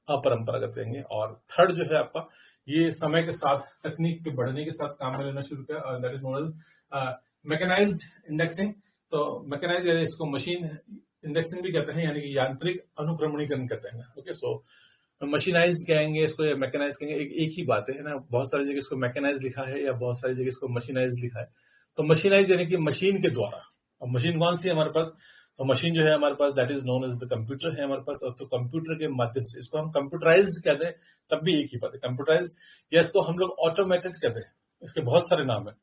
अपरंपरागत कहेंगे। और थर्ड जो है आपका, ये समय के साथ तकनीक के बढ़ने के साथ काम में लेना शुरू किया, और that is known as mechanized indexing. तो मैकेनाइज इसको मशीन इंडेक्सिंग भी कहते हैं, यानी कि यांत्रिक अनुक्रमणीकरण कहते हैं। ओके, सो मशीनाइज कहेंगे इसको या मैकेनाइज कहेंगे, एक ही बात है ना। बहुत सारी जगह इसको मैकेनाइज लिखा है या बहुत सारी जगह इसको मशीनाइज लिखा है। तो मशीनाइज यानी कि मशीन के द्वारा। अब मशीन कौन सी है हमारे पास, तो मशीन जो है हमारे पास that is known as the computer है हमारे पास। और तो कंप्यूटर के माध्यम से इसको हम कंप्यूटराइज्ड कहते हैं, तब भी एक ही बात है कंप्यूटराइज्ड, या इसको हम लोग ऑटोमेटेड कहते हैं, इसके बहुत सारे नाम है।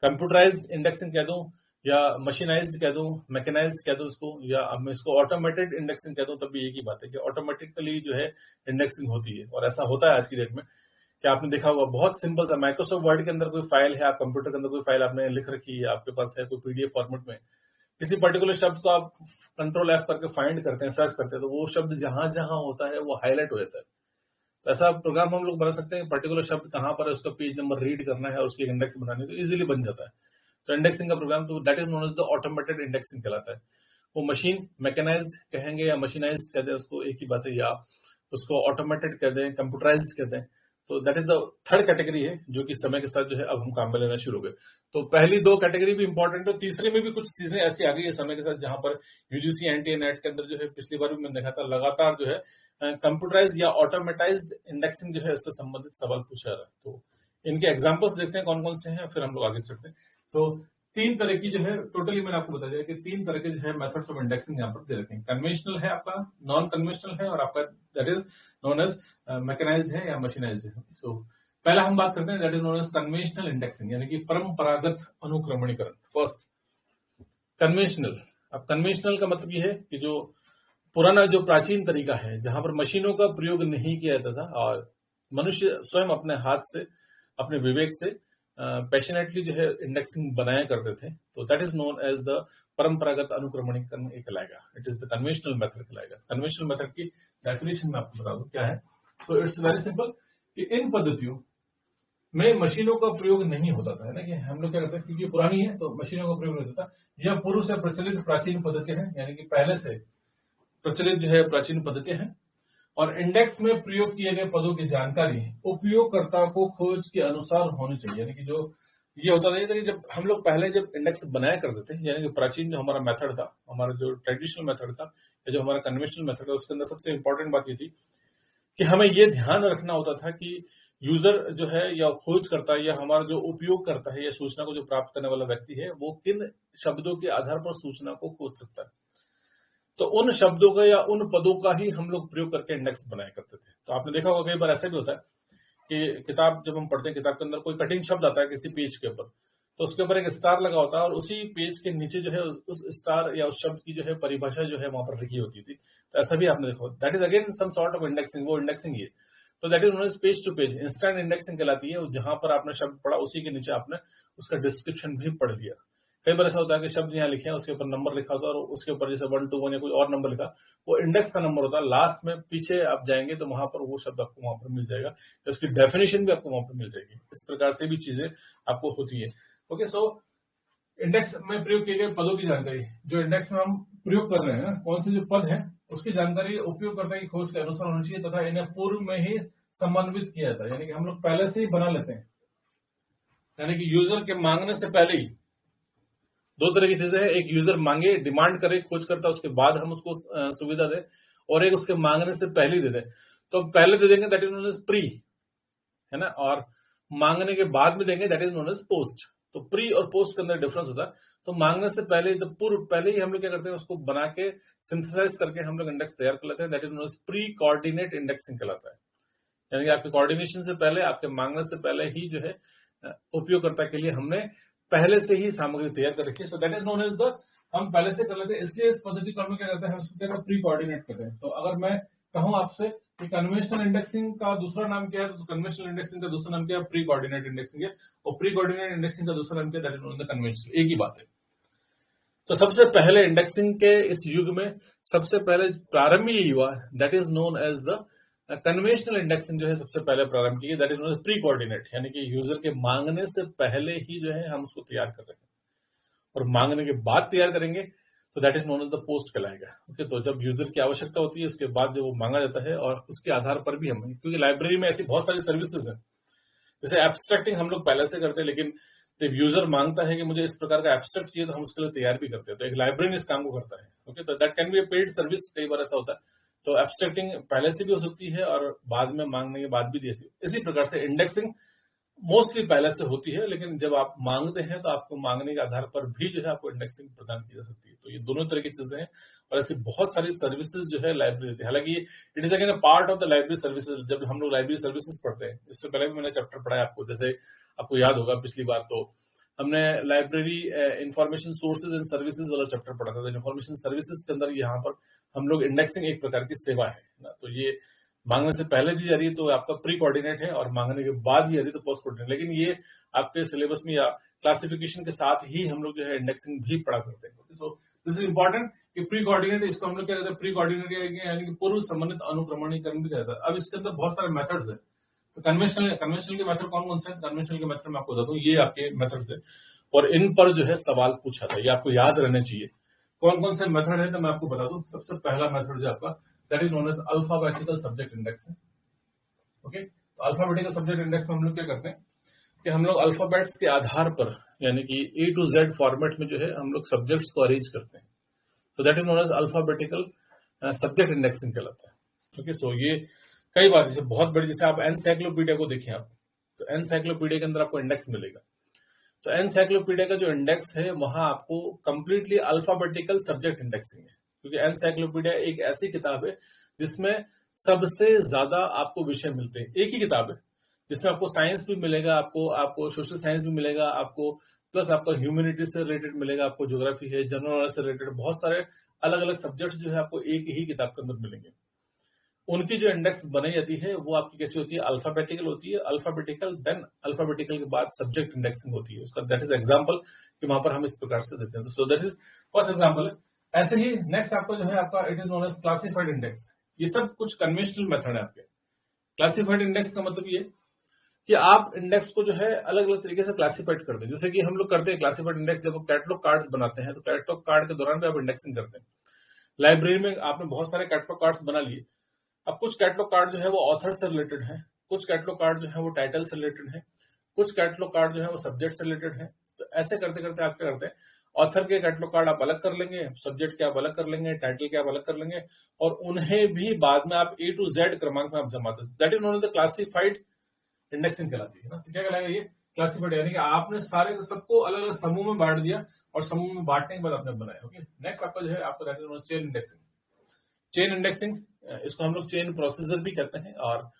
कंप्यूटराइज्ड इंडेक्सिंग कह दूं या मशीनाइज्ड कह दूं, मैकेनाइज्ड कह दूं इसको, या अब मैं इसको ऑटोमेटेड इंडेक्सिंग कह दूं, तब भी एक ही बात है कि ऑटोमेटिकली जो है इंडेक्सिंग होती है। और ऐसा होता है आज की डेट में कि आपने देखा होगा बहुत सिंपल सा, माइक्रोसॉफ्ट वर्ड के अंदर कोई फाइल है, आप कंप्यूटर के अंदर कोई फाइल आपने लिख रखी है, आपके पास है कोई पीडीएफ फॉर्मेट में, किसी पर्टिकुलर शब्द को आप कंट्रोल एफ करके फाइंड करते हैं, सर्च करते हैं, तो वो शब्द जहां जहां होता है वो हाईलाइट हो जाता है। तो ऐसा प्रोग्राम हम लोग बना सकते हैं, पर्टिकुलर शब्द कहां पर है उसका पेज नंबर रीड करना है और उसकी इंडेक्स बनानी है, तो इजीली बन जाता है। तो इंडेक्सिंग का प्रोग्राम, तो that is known as the automated indexing कहलाता है। वो मशीन मैकेनाइज कहेंगे या मशीनाइज कहते हैं उसको, एक ही बात है, या उसको ऑटोमेटेड कहते हैं, कंप्यूटराइज्ड कहते हैं। तो that is the third category है, जो कि समय के साथ जो है अब हम काम में लेना शुरू हो गए। तो पहली 2 कैटेगरी भी इंपॉर्टेंट है, तीसरी में भी कुछ चीजें ऐसी आ गई है समय के साथ, जहां पर यूजीसी एनटीए नेट के अंदर जो है पिछली बार भी मैंने देखा था लगातार जो है कंप्यूटराइज या ऑटोमेटाइज्ड इंडेक्सिंग जो है इससे संबंधित सवाल पूछा रहा है। तो इनके एग्जाम्पल्स देखते हैं कौन कौन से हैं, फिर हम लोग आगे चलते हैं। सो 3 तरह की जो है टोटली मैंने आपको बता दिया कि 3 तरह के जो है मेथड्स ऑफ इंडेक्सिंग यहाँ पर दे रखे हैं। कन्वेंशनल है आपका, नॉन कन्वेंशनल है, और आपका that is known as mechanized है या मशीनाइज्ड है। सो पहला हम बात करते हैं that is known as conventional indexing, यानी कि परंपरागत अनुक्रमणीकरण। First conventional. अब कन्वेंशनल का मतलब ये है कि जो पुराना जो प्राचीन तरीका है, जहां पर मशीनों का प्रयोग नहीं किया जाता था और मनुष्य स्वयं अपने हाथ से, अपने विवेक से पैशनेटली जो है इंडेक्सिंग बनाया करते थे, तो that is known as the परंपरागत अनुक्रमणीकरण कहलाएगा। It is the conventional method कहलाएगा। कन्वेंशनल मेथड की डेफिनेशन में आपको बता दूं क्या है। सो इट्स वेरी सिंपल कि इन पद्धतियों में मशीनों का प्रयोग नहीं होता था, है ना, कि हम लोग क्या करते हैं क्योंकि पुरानी है तो मशीनों का प्रयोग नहीं होता था। यह पूर्व से प्रचलित प्राचीन पद्धति है, यानी कि पहले से प्रचलित जो है प्राचीन पद्धति है। और इंडेक्स में प्रयोग किए गए पदों की जानकारी उपयोगकर्ता को खोज के अनुसार होनी चाहिए, यानी कि जो ये होता था कि जब हम लोग पहले जब इंडेक्स बनाया करते थे, यानी कि प्राचीन जो हमारा मेथड था, हमारा जो ट्रेडिशनल मेथड था या जो हमारा कन्वेंशनल मेथड था, उसके अंदर सबसे इंपॉर्टेंट बात ये थी कि हमें ये ध्यान रखना होता था कि यूजर जो है या खोज करता है या हमारा जो उपयोग करता है या सूचना को जो प्राप्त करने वाला व्यक्ति है, वो किन शब्दों के आधार पर सूचना को खोज सकता है। तो उन शब्दों का या उन पदों का ही हम लोग प्रयोग करके इंडेक्स बनाया करते थे। तो आपने देखा होगा कई बार ऐसा भी होता है कि किताब जब हम पढ़ते हैं, किताब के अंदर कोई कठिन शब्द आता है किसी पेज के ऊपर, तो उसके ऊपर एक स्टार लगा होता है और उसी पेज के नीचे जो है उस स्टार या उस शब्द की जो है परिभाषा जो है वहां पर लिखी होती थी। तो ऐसा भी आपने देखा, that is again some sort of indexing, वो इंडेक्सिंग ही है। तो that is known as page to page instant indexing कहलाती है, जहां पर आपने शब्द पढ़ा उसी के नीचे आपने उसका डिस्क्रिप्शन भी पढ़ लिया। कई बार ऐसा होता है कि शब्द यहाँ लिखे हैं, उसके ऊपर नंबर लिखा होता है और उसके ऊपर जैसे 1 2 1 या कोई और नंबर लिखा, वो इंडेक्स का नंबर होता है। लास्ट में पीछे आप जाएंगे तो वहां पर वो शब्द आपको वहां पर मिल जाएगा, उसकी डेफिनेशन भी आपको वहां पर मिल जाएगी। इस प्रकार से भी चीजें आपको होती है। ओके, सो इंडेक्स में प्रयोग किए गए पदों की जानकारी, जो इंडेक्स में हम प्रयोग कर रहे हैं, कौन से जो पद है उसकी जानकारी उपयोगकर्ता की खोज के अनुसार होनी चाहिए तथा इन्हें पूर्व में ही समन्वित किया जाता है, यानी कि हम लोग पहले से ही बना लेते हैं, यानी कि यूजर के मांगने से पहले ही। दो तरह की चीजें हैं, एक यूजर मांगे, डिमांड करे खोजकर्ता, उसके बाद हम उसको सुविधा दें, और एक उसके मांगने से पहले ही दे दें। तो हम पहले दे देंगे, that is known as pre, है ना, और मांगने के बाद में देंगे, that is known as post. तो प्री और पोस्ट के अंदर डिफरेंस होता है। तो मांगने से पहले, तो पूर्व पहले ही हम लोग क्या करते हैं, उसको बना के सिंथेसाइज करके हम लोग इंडेक्स तैयार कर लेते हैं, that is known as pre coordinate indexing कहलाता है। यानी कि आपके कोऑर्डिनेशन से पहले, आपके मांगने से पहले ही जो है उपयोगकर्ता के लिए हमने पहले से ही सामग्री तैयार कर रखी है। So that is known as the, हम पहले से कर लेते हैं, इसलिए इस पद्धति को हम क्या करते हैं, हम उसको क्या करते हैं, प्री कोऑर्डिनेट करते हैं। तो अगर मैं कहूं आपसे कि कन्वेंशनल इंडेक्सिंग का दूसरा नाम क्या है, तो कन्वेंशनल इंडेक्सिंग का दूसरा नाम क्या है, प्री कोऑर्डिनेट इंडेक्सिंग है, और प्री कोऑर्डिनेट इंडेक्सिंग का दूसरा नाम क्या है, that is known as the conventional, एक ही बात है। तो सबसे पहले इंडेक्सिंग के इस युग में सबसे पहले प्रारंभ यही हुआ, that is known as the conventional indexing, जो है सबसे पहले प्रारंभ की है, that is known as pre coordinate, यानी कि यूजर के मांगने से पहले ही जो है हम उसको तैयार कर रहे हैं, और मांगने के बाद तैयार करेंगे तो that is known as the post कहलाएगा। ओके, तो जब यूजर की आवश्यकता होती है उसके बाद जब वो मांगा जाता है, और उसके आधार पर भी हम, क्योंकि लाइब्रेरी में ऐसी बहुत सारी सर्विसेज है, जैसे एब्स्ट्रैक्टिंग हम लोग पहले से करते हैं, लेकिन जब यूजर मांगता है कि मुझे इस प्रकार का एब्स्ट्रैक्ट चाहिए, तो हम उसके लिए तैयार भी करते हैं। तो एक लाइब्रेरी इस काम को करता है। ओके, तो that can be A paid service, कई बार ऐसा होता है। तो एब्स्ट्रैक्टिंग पहले से भी हो सकती है और बाद में मांगने के बाद भी दी जाती है। इसी प्रकार से इंडेक्सिंग मोस्टली पहले से होती है, लेकिन जब आप मांगते हैं तो आपको मांगने के आधार पर भी जो है आपको इंडेक्सिंग प्रदान की जा सकती है। तो ये दोनों तरह की चीजें हैं, और ऐसी बहुत सारी सर्विसेज जो है लाइब्रेरी देती है। हालांकि it is again a part of the library services. जब हम लोग लाइब्रेरी सर्विसेज पढ़ते हैं, इससे पहले भी मैंने चैप्टर पढ़ा है आपको, जैसे आपको याद होगा पिछली बार तो हमने library information sources and services वाला चैप्टर पढ़ा था। इंफॉर्मेशन सर्विसेज के अंदर यहाँ पर हम लोग इंडेक्सिंग एक प्रकार की सेवा है ना, तो ये मांगने से पहले दी जा रही है तो आपका प्री कोऑर्डिनेट है, और मांगने के बाद दी जा रही है तो पोस्ट कोऑर्डिनेट। लेकिन ये आपके सिलेबस में या क्लासिफिकेशन के साथ ही हम लोग जो है इंडेक्सिंग भी पढ़ा करते हैं। सो दिस इज इंपॉर्टेंट कि प्री कोऑर्डिनेट, इसको हम लोग क्या कहते हैं, प्री कोऑर्डिनेट यानी कि पूर्व संबंधित अनुक्रमणीकरण भी कहता है। अब इसके अंदर बहुत सारे मेथड्स है। तो कन्वेंशनल के मेथड कौन कौन से हैं, कन्वेंशनल के मेथड मैं आपको बता दूं, ये आपके मेथड्स है, और इन पर जो है सवाल पूछा था, ये आपको याद रहने चाहिए। कौन कौन से मेथड है तो मैं आपको बता दूं। सबसे पहला मेथड जो आपका, that is known as alphabetical subject index है। ओके, तो अल्फाबेटिकल सब्जेक्ट इंडेक्स में हम लोग क्या करते हैं कि हम लोग अल्फाबेट्स के आधार पर, यानी कि ए टू जेड फॉर्मेट में जो है हम लोग सब्जेक्ट्स को अरेंज करते हैं। तो that is known as alphabetical subject indexing कहलाता है। ओके, सो ये कई बार जैसे बहुत बड़ी, जैसे आप एनसाइक्लोपीडिया को देखें आप, तो एनसाइक्लोपीडिया के अंदर आपको इंडेक्स मिलेगा। तो एनसाइक्लोपीडिया का जो इंडेक्स है वहां आपको कंप्लीटली अल्फाबेटिकल सब्जेक्ट इंडेक्सिंग है, क्योंकि एनसाइक्लोपीडिया एक ऐसी किताब है जिसमें सबसे ज्यादा आपको विषय मिलते हैं। एक ही किताब है जिसमें आपको साइंस भी मिलेगा, आपको सोशल साइंस भी मिलेगा, आपको प्लस आपका ह्यूमैनिटी से रिलेटेड मिलेगा, आपको ज्योग्राफी है, जनरल नॉलेज से रिलेटेड बहुत सारे अलग अलग सब्जेक्ट्स जो है आपको एक ही किताब के अंदर मिलेंगे। उनकी जो इंडेक्स बनाई जाती है वो आपकी कैसी होती है, अल्फाबेटिकल होती है। अल्फाबेटिकल, देन अल्फाबेटिकल के बाद सब्जेक्ट इंडेक्सिंग होती है उसका, दैट इज एग्जांपल कि वहां पर हम इस प्रकार से देते हैं। So that is first example है। ऐसे ही नेक्स्ट आपका जो है आपका, it is known as classified index. ये सब कुछ कन्वेंशनल मेथड है आपके। क्लासिफाइड इंडेक्स का मतलब ये कि आप इंडेक्स को जो है अलग अलग तरीके से क्लासिफाइड कर दें। जैसे कि हम लोग करते हैं क्लासिफाइड इंडेक्स, जब आप कैटलॉग कार्ड्स बनाते हैं तो कैटलॉग कार्ड के दौरान भी आप इंडेक्सिंग करते हैं। लाइब्रेरी में आपने बहुत सारे कैटलॉग कार्ड्स बना लिए। अब कुछ कैटलॉग कार्ड जो है वो ऑथर से रिलेटेड है, कुछ कैटलॉग कार्ड जो है वो टाइटल से रिलेटेड है, कुछ कैटलॉग कार्ड जो है वो सब्जेक्ट से रिलेटेड है। तो ऐसे करते करते आप क्या करते हैं, ऑथर के कैटलॉग कार्ड आप अलग कर लेंगे, सब्जेक्ट के आप अलग कर लेंगे, टाइटल के आप अलग कर लेंगे, और उन्हें भी बाद में आप ए टू जेड क्रमांक में आप जमा देते हैं। That is known as the classified indexing कहलाती है ना। तो क्या कहलाएगा ये, क्लासिफाइड, यानी कि आपने सारे सबको अलग अलग समूह में बांट दिया, और समूह में बांटने के बाद आपने बनाया। ओके, नेक्स्ट आपका जो है आपका that is known chain indexing. Chain indexing, इसको हम लोग चेन प्रोसीजर भी कहते हैं, और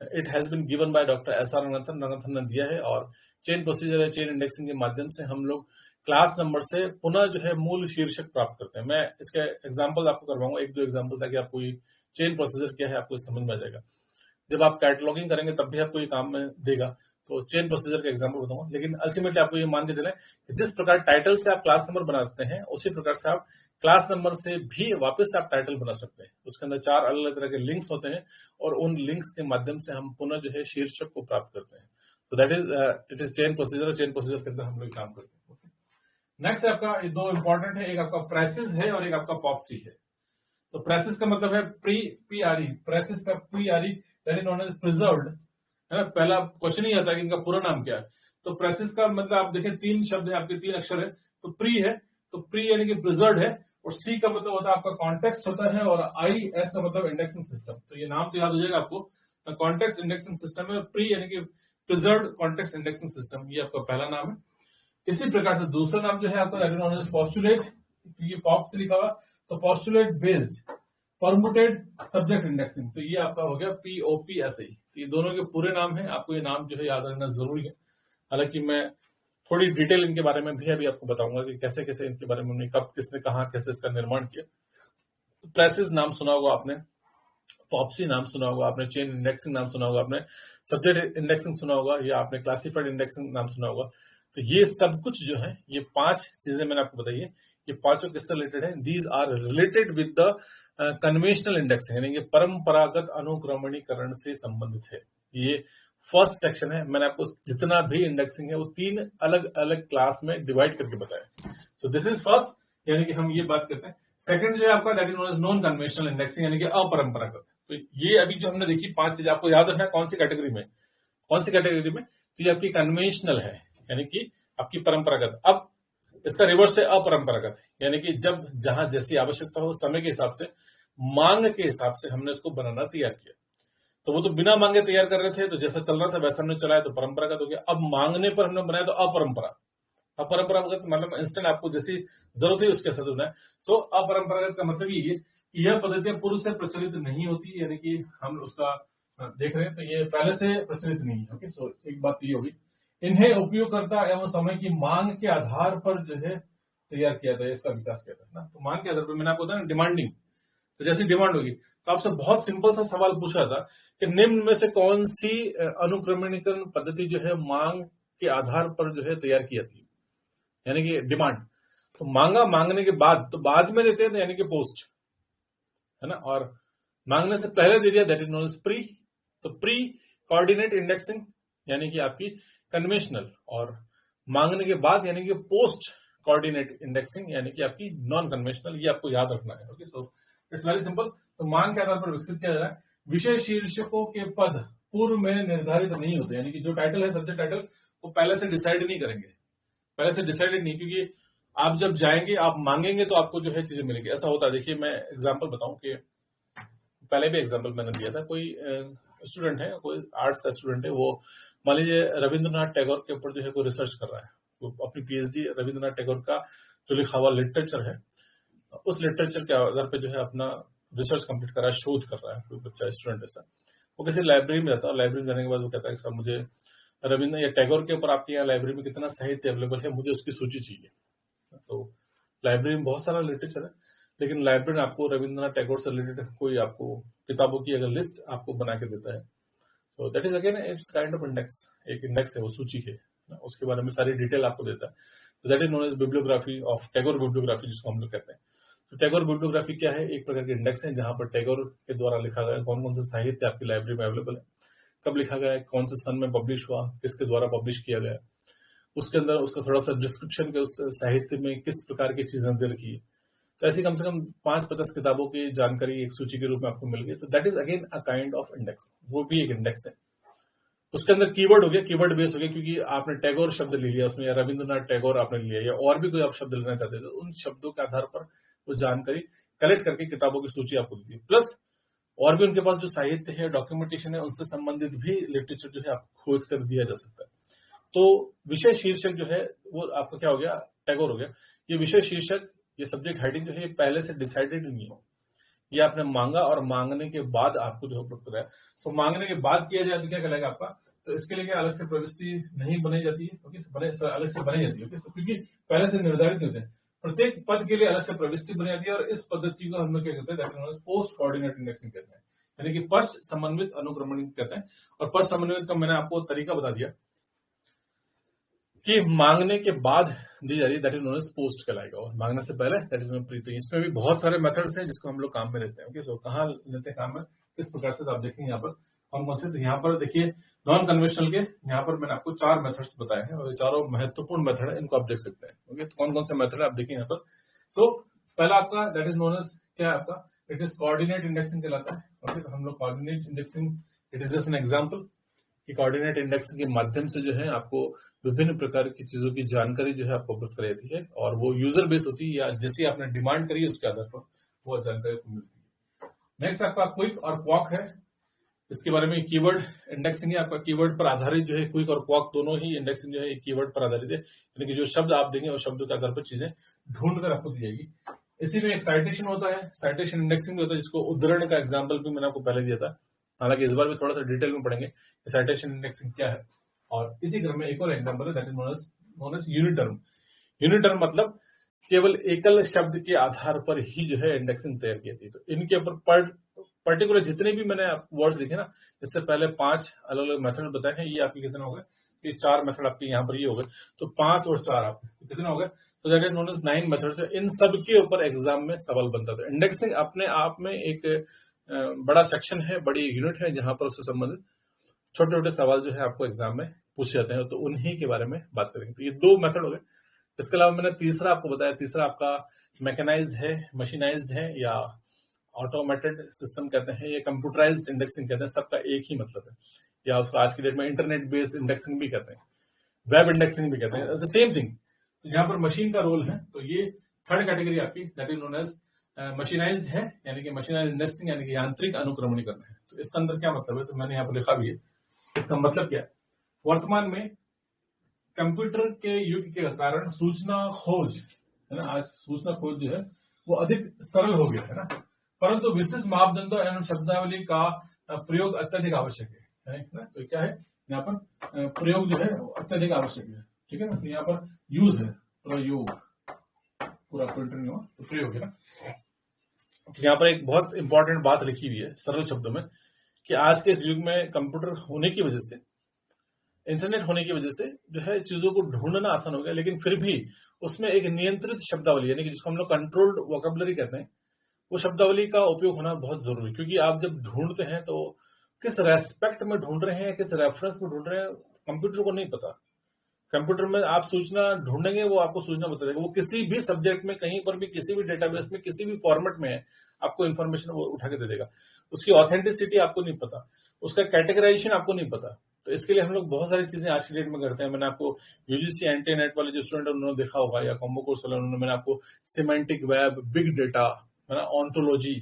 it has been given by doctor S R. Ranganathan ने दिया है। और चेन प्रोसीजर है, चेन इंडेक्सिंग के माध्यम से हम लोग क्लास नंबर से पुनः जो है मूल शीर्षक प्राप्त करते हैं। मैं इसके एग्जांपल आपको करवाऊंगा, एक दो एग्जांपल, ताकि आपको ये चेन प्रोसीजर क्या है आपको समझ में आ जाएगा। जब आप कैटलॉगिंग करेंगे तब भी आपको ये काम में देगा। तो चेन प्रोसीजर का एग्जांपल बताऊंगा, लेकिन अल्टीमेटली आपको ये मान के चले कि जिस प्रकार टाइटल से आप क्लास नंबर बनाते हैं उसी प्रकार से आप क्लास नंबर से भी वापस आप टाइटल बना सकते हैं। उसके अंदर 4 अलग अलग तरह के लिंक्स होते हैं और उन लिंक्स के माध्यम से हम पुनः जो है शीर्षक को प्राप्त करते हैं। तो that is it is chain procedure. Chain procedure के अंदर हम लोग काम करते हैं। नेक्स्ट आपका ये दो इंपॉर्टेंट है, एक आपका प्रेसिस है और एक आपका पॉप्सी है। तो प्रेसिस का मतलब है पीआरई, प्रेसिस का P R E that is known as preserved, है ना। पहला क्वेश्चन ही आता है कि इनका पूरा नाम क्या है। तो प्रेसिस का मतलब आप देखें 3 शब्द है आपके, 3 अक्षर है। तो प्री है, तो प्री यानी कि प्रिजर्व्ड है, और सी का मतलब होता है आपका कॉन्टेक्स्ट होता है, और आई एस का मतलब इंडेक्सिंग सिस्टम। तो ये नाम तो याद हो जाएगा आपको, कॉन्टेक्स्ट इंडेक्सिंग सिस्टम है। प्री यानी कि प्रिजर्व्ड कॉन्टेक्स्ट इंडेक्सिंग सिस्टम, ये आपका पहला नाम है। इसी प्रकार से दूसरा नाम जो है आपका पोस्टुलेट, ये पॉप से लिखा हुआ, तो पोस्टुलेट बेस्ड परमुटेड सब्जेक्ट इंडेक्सिंग, तो ये आपका हो गया POPSI। तो ये दोनों के पूरे नाम है, आपको ये नाम जो है याद रखना जरूरी है। हालांकि मैं थोड़ी डिटेल इनके बारे में भी अभी आपको बताऊंगा कि कैसे कैसे इनके बारे में कब किसने कहा कैसे इसका निर्माण किया। तो प्रेसिस नाम सुना होगा आपने, पॉप्सी नाम सुना होगा आपने, चेन इंडेक्सिंग नाम सुना होगा आपने, सब्जेक्ट इंडेक्सिंग सुना होगा, या आपने क्लासिफाइड इंडेक्सिंग नाम सुना होगा। तो ये सब कुछ जो है, ये 5 चीजें मैंने आपको बताई है, ये पांचों किससे रिलेटेड है? These are related with the conventional indexing, यानी कि परंपरागत अनुक्रमणीकरण से संबंधित है। ये फर्स्ट सेक्शन है। मैंने आपको जितना भी इंडेक्सिंग है वो 3 अलग अलग क्लास में डिवाइड करके बताया। सो दिस इज फर्स्ट, यानी कि हम ये बात करते हैं। सेकंड जो है आपका that is known as non conventional indexing, यानी कि अपरंपरागत। तो ये अभी जो हमने देखी 5 चीजें, आपको याद रखना है कौन सी कैटेगरी में, कौन सी कैटेगरी में। तो ये आपकी कन्वेंशनल है, यानी कि आपकी परंपरागत। अब इसका रिवर्स है अपरंपरागत, यानी कि जब जहां जैसी आवश्यकता हो, समय के हिसाब से, मांग के हिसाब से हमने इसको बनाना तैयार किया। तो वो तो बिना मांगे तैयार कर रहे थे, तो जैसा चल रहा था वैसा हमने चलाया, तो परंपरागत हो गया। अब मांगने पर हमने बनाया तो अपरंपरा। अपरंपरागत मतलब इंस्टेंट आपको जैसी जरूरत है उसके साथ बनाया। सो अपरंपरागत का मतलब ये है कि यह पद्धतियां पूर्व से प्रचलित नहीं होती, यानी कि हम उसका देख रहे हैं तो ये पहले से प्रचलित नहीं है। ओके, सो एक बात तो ये होगी। इन्हें उपयोगकर्ता एवं समय की मांग के आधार पर जो है तैयार किया था, इसका विकास किया था ना। तो मांग के आधार पर मैंने आपको बताया ना, डिमांडिंग। तो जैसी डिमांड होगी तो आपसे बहुत सिंपल सा सवाल पूछा था कि निम्न में से कौन सी अनुक्रमणीकरण पद्धति जो है मांग के आधार पर जो है तैयार की जाती है, यानी कि डिमांड। तो मांगा, मांगने के बाद, तो बाद में देते हैं तो यानी कि पोस्ट, है ना। और मांगने से पहले दे दिया that is known as pre. तो प्री कोऑर्डिनेट इंडेक्सिंग यानी कि आपकी कन्वेंशनल, और मांगने के बाद यानी कि पोस्ट कोऑर्डिनेट इंडेक्सिंग यानी कि आपकी नॉन कन्वेंशनल। ये आपको याद रखना है। Okay, so it's very simple. तो मांग के आधार पर विकसित किया जा रहा है। विषय शीर्षकों के पद पूर्व में निर्धारित नहीं होते, यानी कि जो टाइटल है, सब्जेक्ट टाइटल, वो पहले से डिसाइड नहीं करेंगे, पहले से डिसाइडेड नहीं, क्योंकि आप जब जाएंगे आप मांगेंगे तो आपको जो है चीजें मिलेंगी। ऐसा होता है। देखिए मैं एग्जांपल बताऊं कि पहले भी एग्जांपल मैंने दिया था। कोई स्टूडेंट है, कोई आर्ट्स का स्टूडेंट है, वो मान लीजिए रविंद्रनाथ टैगोर के ऊपर जो है कोई रिसर्च कर रहा है। वो अपनी PhD रविंद्रनाथ टैगोर का जो लिखा हुआ लिटरेचर है, उस लिटरेचर के आधार पर जो है अपना रिसर्च कंप्लीट कर रहा है, शोध कर रहा है कोई बच्चा, स्टूडेंट ऐसा। वो किसी लाइब्रेरी में जाता है, लाइब्रेरी में जाने के बाद वो कहता है सर मुझे रविंद्र या टैगोर के ऊपर आपके यहाँ लाइब्रेरी में कितना साहित्य अवेलेबल है, मुझे उसकी सूची चाहिए। तो लाइब्रेरी में बहुत सारा लिटरेचर है, लेकिन लाइब्रेरी आपको रविंद्रनाथ टैगोर से रिलेटेड कोई आपको किताबों की अगर लिस्ट आपको बना के देता है, तो that is again it's kind of index. एक इंडेक्स है, वो सूची है, उसके बारे में सारी डिटेल आपको देता है। तो that is known as bibliography of Tagore, bibliography जिसको हम लोग कहते हैं। तो टैगोर बिब्लियोग्राफी क्या है? एक प्रकार के इंडेक्स है जहां पर टैगोर के द्वारा लिखा गया कौन कौन से साहित्य आपकी लाइब्रेरी में अवेलेबल है, कब लिखा गया है, कौन से सन में पब्लिश हुआ, किसके द्वारा पब्लिश किया गया, उसके अंदर उसका थोड़ा सा डिस्क्रिप्शन के उस साहित्य में किस प्रकार की चीजें दे रखी है। तो ऐसी कम से कम 5-50 किताबों की जानकारी एक सूची के रूप में आपको मिल गई। तो that is again a kind of index, वो भी एक इंडेक्स है। उसके अंदर कीवर्ड हो गया, कीवर्ड बेस हो गया, क्योंकि आपने टैगोर शब्द ले लिया उसमें, या रविंद्रनाथ टैगोर आपने लिया, या और भी कोई आप शब्द लेना चाहते थे, तो उन शब्दों के आधार पर वो जानकारी कलेक्ट करके किताबों की सूची आपको दी। प्लस और भी उनके पास जो साहित्य है, डॉक्यूमेंटेशन है, उनसे संबंधित भी लिटरेचर जो है आपको खोज कर दिया जा सकता है। तो विषय शीर्षक जो है वो आपका क्या हो गया? टैगोर हो गया। ये विषय शीर्षक, ये सब्जेक्ट हेडिंग जो है पहले से डिसाइडेड नहीं है, ये आपने मांगा और मांगने के बाद आपको जो उपलब्ध कराया। सो मांगने के बाद किया जाए तो क्या कहलाएगा आपका? तो इसके लिए क्या अलग से प्रविष्टि नहीं बनाई जाती है? ओके, अलग से बनाई जाती है। ओके, क्योंकि पहले से निर्धारित होते हैं, प्रत्येक पद के लिए अलग से प्रविष्टि बनी जाती है, और इस पद्धति को हम लोग क्या कहते हैं? पोस्ट कोऑर्डिनेट इंडेक्सिंग कहते हैं, यानी कि पश्च समन्वित अनुक्रमण कहते हैं। और पश्च समन्वित का मैंने आपको तरीका बता दिया कि मांगने के बाद दी जा रही है, that is known as post कहलाएगा, और मांगने से पहले दैट इज नोन प्री। तो इसमें भी बहुत सारे मेथड्स हैं जिसको हम लोग काम में लेते हैं। ओके, सो कहाँ लेते हैं काम में, किस प्रकार से, तो आप देखेंगे यहाँ पर कौन कौन से। तो यहाँ पर देखिए नॉन कन्वेंशनल के यहाँ पर मैंने आपको 4 मेथड्स बताए हैं, और ये चारों महत्वपूर्ण मेथड है, इनको आप देख सकते हैं। ओके, तो कौन कौन से मेथड है आप देखिए यहाँ पर। सो पहला आपका दैट इज नोन एज क्या है आपका, इट इज कोऑर्डिनेट इंडेक्सिंग कहलाता है। ओके, तो हम लोग coordinate indexing, it is just an example कि कोऑर्डिनेट इंडेक्सिंग के माध्यम से जो है आपको विभिन्न प्रकार की चीजों की जानकारी जो है आपको उपलब्ध कराई जाती है, और वो यूजर बेस होती है, या जैसी आपने डिमांड करी है उसके आधार पर वो जानकारी आपको मिलती है। नेक्स्ट आपका क्विक और क्वाक है, इसके बारे में कीवर्ड इंडेक्सिंग है। आपका कीवर्ड पर आधारित जो है क्विक और क्वाक दोनों ही इंडेक्सिंग जो है कीवर्ड पर आधारित है, यानी कि जो शब्द आप देंगे उस शब्द के आधार पर चीजें ढूंढ कर आपको दी जाएगी। इसी में एक साइटेशन होता है, साइटेशन इंडेक्सिंग भी होता है, जिसको उद्धरण का एग्जाम्पल भी मैंने आपको पहले दिया था। हालांकि इस बार भी थोड़ा सा डिटेल में पढ़ेंगे साइटेशन इंडेक्सिंग क्या है। और इसी क्रम में एक और एग्जाम्पल है, दैट इज नोन एज यूनिटर्म। यूनिटर्म मतलब केवल एकल शब्द के आधार पर ही जो है इंडेक्सिंग तैयार की जाती है। तो इनके ऊपर पर्टिकुलर जितने भी मैंने वर्ड्स दिखे ना, इससे पहले 5 अलग अलग मेथड बताए हैं, ये आपके कितने हो गए, ये 4 मेथड आपके यहाँ पर ये हो गए, तो 5 और 4 आपके तो कितने हो गए, तो that is known as 9 methods. इन सब के ऊपर एग्जाम में सवाल बनता था। इंडेक्सिंग अपने आप में एक बड़ा सेक्शन है, बड़ी यूनिट है, जहां पर उससे संबंधित छोटे छोटे सवाल जो है आपको एग्जाम में पूछे जाते हैं, तो उन्हीं के बारे में बात करेंगे। तो ये 2 मेथड हो गए। इसके अलावा मैंने तीसरा आपको बताया, तीसरा आपका मैकेनाइज्ड है, मशीनाइज्ड है, या ऑटोमेटेड सिस्टम कहते हैं, या कंप्यूटराइज्ड इंडेक्सिंग कहते हैं, सबका एक ही मतलब है। या उसको आज की डेट में इंटरनेट बेस्ड इंडेक्सिंग भी कहते हैं, वेब इंडेक्सिंग भी कहते हैं, द सेम थिंग। तो यहाँ पर मशीन का रोल है, तो ये थर्ड कैटेगरी आपकी दैट इज नोन एज मशीनाइज्ड है, यानी कि मशीनाइज्ड इंडेक्सिंग, यानी कि यांत्रिक अनुक्रमणीकरण है। तो इसके अंदर क्या मतलब है, तो मैंने यहाँ पर लिखा भी है, इसका मतलब क्या है। वर्तमान में कंप्यूटर के युग के कारण सूचना खोज है ना, आज सूचना खोज जो है वो अधिक सरल हो गया है ना, परंतु विशिष्ट मापदंडों एवं शब्दावली का प्रयोग अत्यधिक आवश्यक है ना। तो क्या है यहाँ पर, प्रयोग जो है अत्यधिक आवश्यक है, ठीक है ना। तो यहाँ पर यूज है, प्रयोग, पूरा प्रिंटर नहीं हुआ, तो प्रयोग है ना। तो यहाँ पर एक बहुत इंपॉर्टेंट बात लिखी हुई है सरल शब्दों में, कि आज के इस युग में कंप्यूटर होने की वजह से, इंटरनेट होने की वजह से जो है चीजों को ढूंढना आसान हो गया, लेकिन फिर भी उसमें एक नियंत्रित शब्दावली, यानी कि जिसको हम लोग कंट्रोल्ड वोकैबुलरी कहते हैं, वो शब्दावली का उपयोग होना बहुत जरूरी है। क्योंकि आप जब ढूंढते हैं तो किस रेस्पेक्ट में ढूंढ रहे हैं, किस रेफरेंस में ढूंढ रहे हैं, कंप्यूटर को नहीं पता। कंप्यूटर में आप सूचना ढूंढेंगे, वो आपको सूचना बता देगा, वो किसी भी सब्जेक्ट में, कहीं पर भी, किसी भी डेटाबेस में, किसी भी फॉर्मेट में है, आपको इन्फॉर्मेशन वो उठा के दे देगा। उसकी ऑथेंटिसिटी आपको नहीं पता, उसका कैटेगराइजेशन आपको नहीं पता। तो इसके लिए हम लोग बहुत सारी चीजें आज की डेट में करते हैं। मैंने आपको यूजीसी एंटी नेट वाले जो स्टूडेंट उन्होंने देखा होगा, या कॉम्बो कोर्स वाले उन्होंने, मैंने आपको सिमेंटिक वेब, बिग डेटा, है ना, ऑन्टोलॉजी,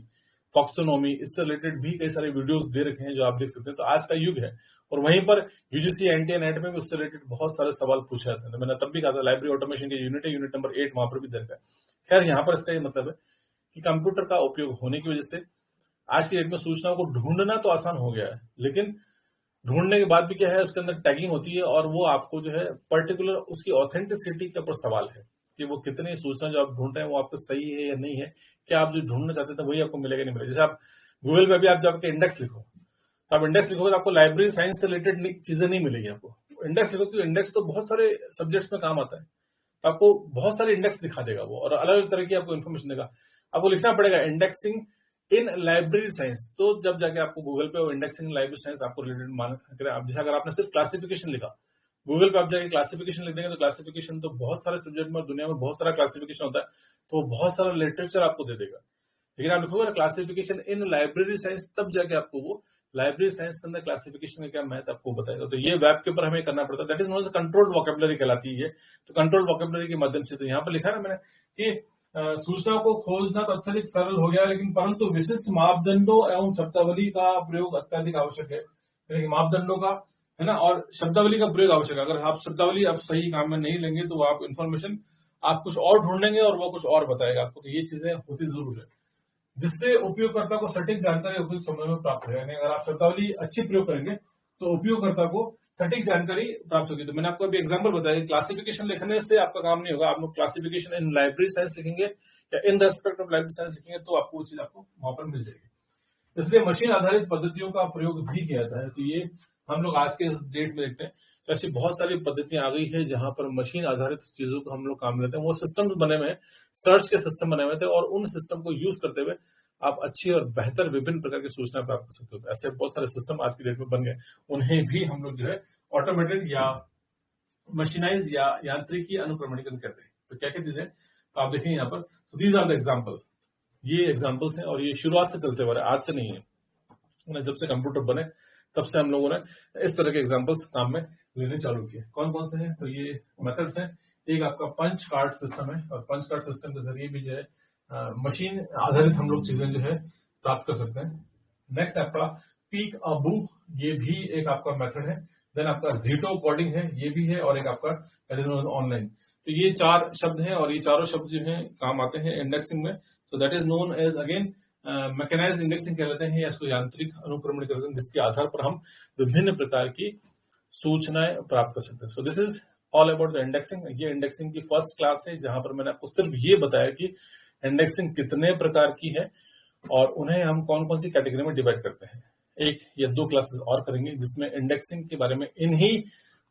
फॉक्सोनोमी, इससे रिलेटेड भी कई सारे वीडियोस दे रखे हैं जो आप देख सकते हैं। तो आज का युग है, और वहीं पर यूजीसी एंटी नेट में भी उससे रिलेटेड बहुत सारे सवाल पूछे जाते हैं। तो मैंने तब भी कहा था, लाइब्रेरी ऑटोमेशन की यूनिट है, यूनिट नंबर 8 वहां पर भी दर्ज है। खैर, यहाँ पर इसका ये मतलब है कि कंप्यूटर का उपयोग होने की वजह से आज की डेट में सूचनाओं को ढूंढना तो आसान हो गया है, लेकिन ढूंढने के बाद भी क्या है, उसके अंदर टैगिंग होती है, और वो आपको जो है पर्टिकुलर उसकी ऑथेंटिसिटी के ऊपर सवाल है कि वो कितनी सूचना जो आप ढूंढ रहे हैं वो आपको सही है या नहीं है, क्या आप जो ढूंढना चाहते थे वही आपको मिलेगा नहीं मिलेगा। जैसे आप गूगल पे भी आप जब इंडेक्स लिखो, तो आप इंडेक्स लिखोगे तो आपको लाइब्रेरी साइंस से रिलेटेड चीजें नहीं मिलेगी। आपको इंडेक्स लिखो, क्योंकि इंडेक्स तो बहुत सारे सब्जेक्ट्स में काम आता है, तो आपको बहुत सारे इंडेक्स दिखा देगा वो, और अलग अलग तरह की आपको इन्फॉर्मेशन देगा। आपको लिखना पड़ेगा इंडेक्सिंग इन लाइब्रेरी साइंस, तो जब जाके आपको गूगल पे इंडेक्सिंग लाइब्रेरी साइंस आपको रिलेटेड मान, जैसे अगर आपने सिर्फ क्लासिफिकेशन लिखा, गूगल पे आप जाके क्लासिफिकेशन लिख देंगे, तो क्लासिफिकेशन तो बहुत सारे सब्जेक्ट में, दुनिया में बहुत सारा क्लासिफिकेशन होता है, तो बहुत सारा लिटरेचर आपको दे देगा। लेकिन आप लिखोगे क्लासिफिकेशन इन लाइब्रेरी साइंस, तब जाके आपको वो लाइब्रेरी साइंस के अंदर क्लासिफिकेशन का क्या महत्व आपको बताएगा। तो ये वेब के ऊपर हमें करना पड़ता है, that is known as controlled vocabulary कहलाती है। तो कंट्रोल्ड वोकैबुलरी के माध्यम से, तो यहाँ पर लिखा है ना मैंने कि सूचना को खोजना तो अत्यधिक सरल हो गया, लेकिन परंतु विशिष्ट मापदंडों एवं शब्दावली का प्रयोग अत्यधिक आवश्यक है। यानी मापदंडों का, है ना, और शब्दावली का प्रयोग आवश्यक है। अगर आप शब्दावली आप सही काम में नहीं लेंगे, तो आप इन्फॉर्मेशन आप कुछ और ढूंढेंगे और वो कुछ और बताएगा आपको। तो ये चीजें होती जरूर है, जिससे उपयोगकर्ता को सटीक जानकारी उपयुक्त समय में प्राप्त हो। यानी अगर आप शब्दावली अच्छी प्रयोग करेंगे तो उपयोगकर्ता को सटीक जानकारी प्राप्त होगी। तो मैंने आपको अभी एग्जांपल बताया, क्लासिफिकेशन लिखने से आपका काम नहीं होगा। आप लोग क्लासिफिकेशन इन लाइब्रेरी साइंस लिखेंगे या in respect of library science लिखेंगे, तो आपको वो चीज आपको वहां पर मिल जाएगी। इसलिए मशीन आधारित पद्धतियों का प्रयोग भी किया जाता है। तो ये हम लोग आज के इस डेट में देखते हैं। तो ऐसी बहुत सारी पद्धतियां आ गई है जहां पर मशीन आधारित चीजों को हम लोग काम लेते हैं। वो सिस्टम्स बने हुए हैं, सर्च के सिस्टम बने हुए थे, और उन सिस्टम को यूज करते हुए आप अच्छी और बेहतर विभिन्न प्रकार की सूचना प्राप्त कर सकते हो। तो ऐसे बहुत सारे सिस्टम आज की डेट में बन गए, उन्हें भी हम लोग जो है ऑटोमेटेड या मशीनाइज या यांत्रिकी अनुक्रमणीकरण कहते हैं। तो क्या क्या चीजें तो आप देखेंगे यहाँ पर। तो दीज आर द एग्जाम्पल, ये एग्जाम्पल्स हैं और ये शुरुआत से चलते हुए आज से नहीं है। जब से कंप्यूटर बने तब से हम लोगों ने इस तरह के एग्जाम्पल्स काम में लेने चालू किए। कौन कौन से हैं? तो ये मेथड्स हैं। एक आपका पंच कार्ड सिस्टम है, और पंच कार्ड सिस्टम के जरिए भी जो है मशीन आधारित हम लोग चीजें जो है प्राप्त कर सकते हैं। नेक्स्ट आपका पीक अबू, ये भी एक आपका मेथड है। देन आपका जीटो कोडिंग है, ये भी है, और एक आपका ऑनलाइन। तो ये 4 शब्द हैं, और ये चारों शब्द जो हैं काम आते हैं इंडेक्सिंग में। So that is known as again mechanized indexing कहलाते हैं, या इसको यांत्रिक अनुक्रमण कहते हैं, जिसके आधार पर हम विभिन्न प्रकार की सूचनाएं प्राप्त कर सकते हैं। सो this is all about the indexing. ये इंडेक्सिंग की फर्स्ट क्लास है, जहां पर मैंने आपको सिर्फ ये बताया कि इंडेक्सिंग कितने प्रकार की है और उन्हें हम कौन कौन सी कैटेगरी में डिवाइड करते हैं। 1 या 2 क्लासेस और करेंगे जिसमें इंडेक्सिंग के बारे में, इन्हीं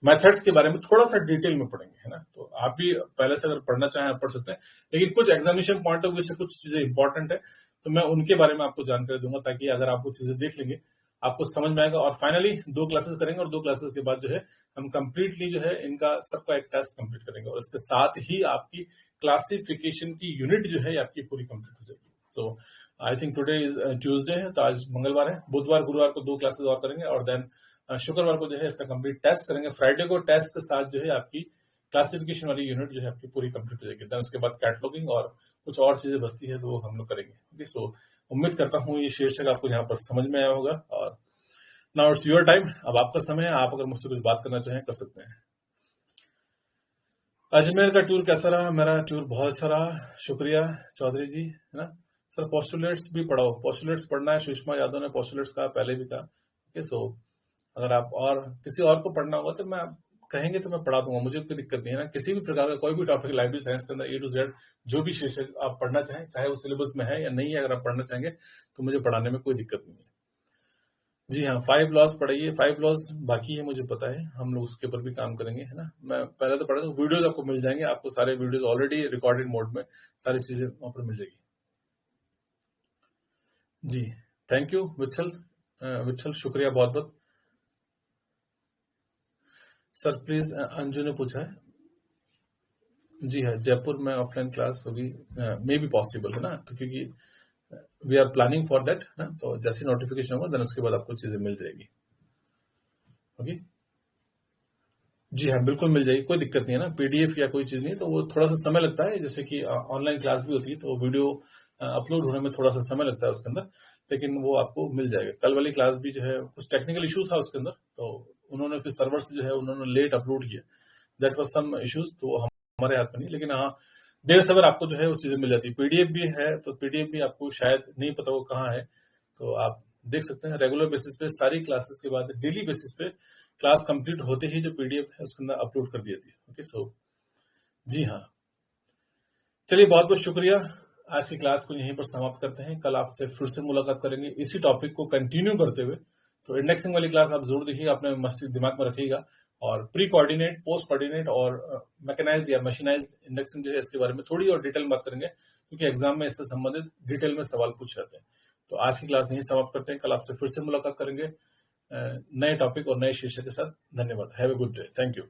मेथड्स के बारे में थोड़ा सा डिटेल में पढ़ेंगे, है ना। तो आप भी पहले से अगर पढ़ना चाहें आप पढ़ सकते हैं, लेकिन कुछ एग्जामिनेशन पॉइंट ऑफ व्यू से कुछ चीजें इंपॉर्टेंट है, तो मैं उनके बारे में आपको जानकारी दूंगा, ताकि अगर आप वो चीजें देख लेंगे आपको समझ में आएगा। और फाइनली 2 क्लासेस करेंगे, और 2 क्लासेस के बाद जो है हम कंप्लीटली जो है इनका सबका एक टेस्ट कंप्लीट करेंगे, और इसके साथ ही आपकी क्लासिफिकेशन की यूनिट जो है आपकी पूरी कंप्लीट हो जाएगी। So I think today is Tuesday है, तो आज मंगलवार है। बुधवार गुरुवार को 2 क्लासेस और करेंगे, और देन शुक्रवार को जो है इसका कंप्लीट टेस्ट करेंगे। फ्राइडे को टेस्ट के साथ जो है आपकी क्लासिफिकेशन वाली यूनिट जो है आपकी पूरी कंप्लीट हो जाएगी। देन उसके बाद कैटलॉगिंग और कुछ और चीजें बचती है, तो वो हम लोग करेंगे। ओके, सो उम्मीद करता हूँ ये शीर्षक आपको यहाँ पर समझ में आया होगा। और नाउ इट्स योर टाइम, अब आपका समय है। आप अगर मुझसे कुछ बात करना चाहें कर सकते हैं। अजमेर का टूर कैसा रहा? मेरा टूर बहुत अच्छा रहा, शुक्रिया चौधरी जी, है ना। सर पोस्टुलेट्स भी पढ़ाओ। पोस्टुलेट्स पढ़ना है, सुषमा यादव ने पोस्टुलेट्स कहा, पहले भी कहा। ओके, सो अगर आप और किसी और को पढ़ना होगा तो मैं कहेंगे तो मैं पढ़ा दूंगा, मुझे कोई दिक्कत नहीं है ना। किसी भी प्रकार का कोई भी टॉपिक लाइब्रेरी साइंस के अंदर A to Z जो भी शीर्षक आप पढ़ना चाहें, चाहे वो सिलेबस में है या नहीं है, अगर आप पढ़ना चाहेंगे तो मुझे पढ़ाने में कोई दिक्कत नहीं है। जी हाँ, 5 लॉज पढ़ाइए। 5 लॉज बाकी है, मुझे पता है, हम लोग उसके ऊपर भी काम करेंगे, है ना। मैं पहले तो पढ़ा दूं, वीडियोज आपको मिल जाएंगे, आपको सारे वीडियोज ऑलरेडी रिकॉर्डेड मोड में सारी चीजें वहां पर मिल जाएगी। जी थैंक यू विच्छल, विच्छल शुक्रिया बहुत बहुत। सर प्लीज, अंजू ने पूछा है। जी हाँ, जयपुर में ऑफलाइन क्लास होगी, मे बी पॉसिबल, है ना। तो क्योंकि we are planning for that ना, तो जैसी नोटिफिकेशन होगा देन उसके बाद आपको चीजें मिल जाएगी। ओके, जी हाँ बिल्कुल मिल जाएगी, कोई दिक्कत नहीं है ना। पीडीएफ या कोई चीज नहीं, तो वो थोड़ा सा समय लगता है, जैसे कि ऑनलाइन क्लास भी होती है तो वीडियो अपलोड होने में थोड़ा सा समय लगता है उसके अंदर, लेकिन वो आपको मिल जाएगा। कल वाली क्लास भी जो है कुछ टेक्निकल इशू था उसके अंदर, तो उन्होंने फिर सर्वर से जो है उन्होंने लेट अपलोड किया, दैट वाज सम इश्यूज, तो वो हमारे हाथ में नहीं। लेकिन हाँ, देर सवेर आपको जो है वो चीजें मिल जाती है। पीडीएफ भी है, तो पीडीएफ भी आपको शायद नहीं पता वो कहाँ है, तो आप देख सकते हैं। रेगुलर बेसिस पे सारी क्लासेस के बाद डेली बेसिस पे क्लास कंप्लीट होते ही जो पीडीएफ है उसके अंदर अपलोड कर दी जाती है। ओके, सो जी हाँ, चलिए बहुत बहुत शुक्रिया। आज की क्लास को यहीं पर समाप्त करते हैं, कल आपसे फिर से मुलाकात करेंगे इसी टॉपिक को कंटिन्यू करते हुए। तो इंडेक्सिंग वाली क्लास आप जरूर देखिएगा, अपने मस्तिष्क दिमाग में रखिएगा। और प्री कोऑर्डिनेट, पोस्ट कोऑर्डिनेट और मैकेनाइज या मशीनाइज्ड इंडेक्सिंग जो है इसके बारे में थोड़ी और डिटेल में बात करेंगे, क्योंकि एग्जाम में इससे संबंधित डिटेल में सवाल पूछे जाते हैं। तो आज की क्लास यहीं समाप्त करते हैं, कल आपसे फिर से मुलाकात करेंगे नए टॉपिक और नए शीर्षक के साथ। धन्यवाद, have a good day, thank you.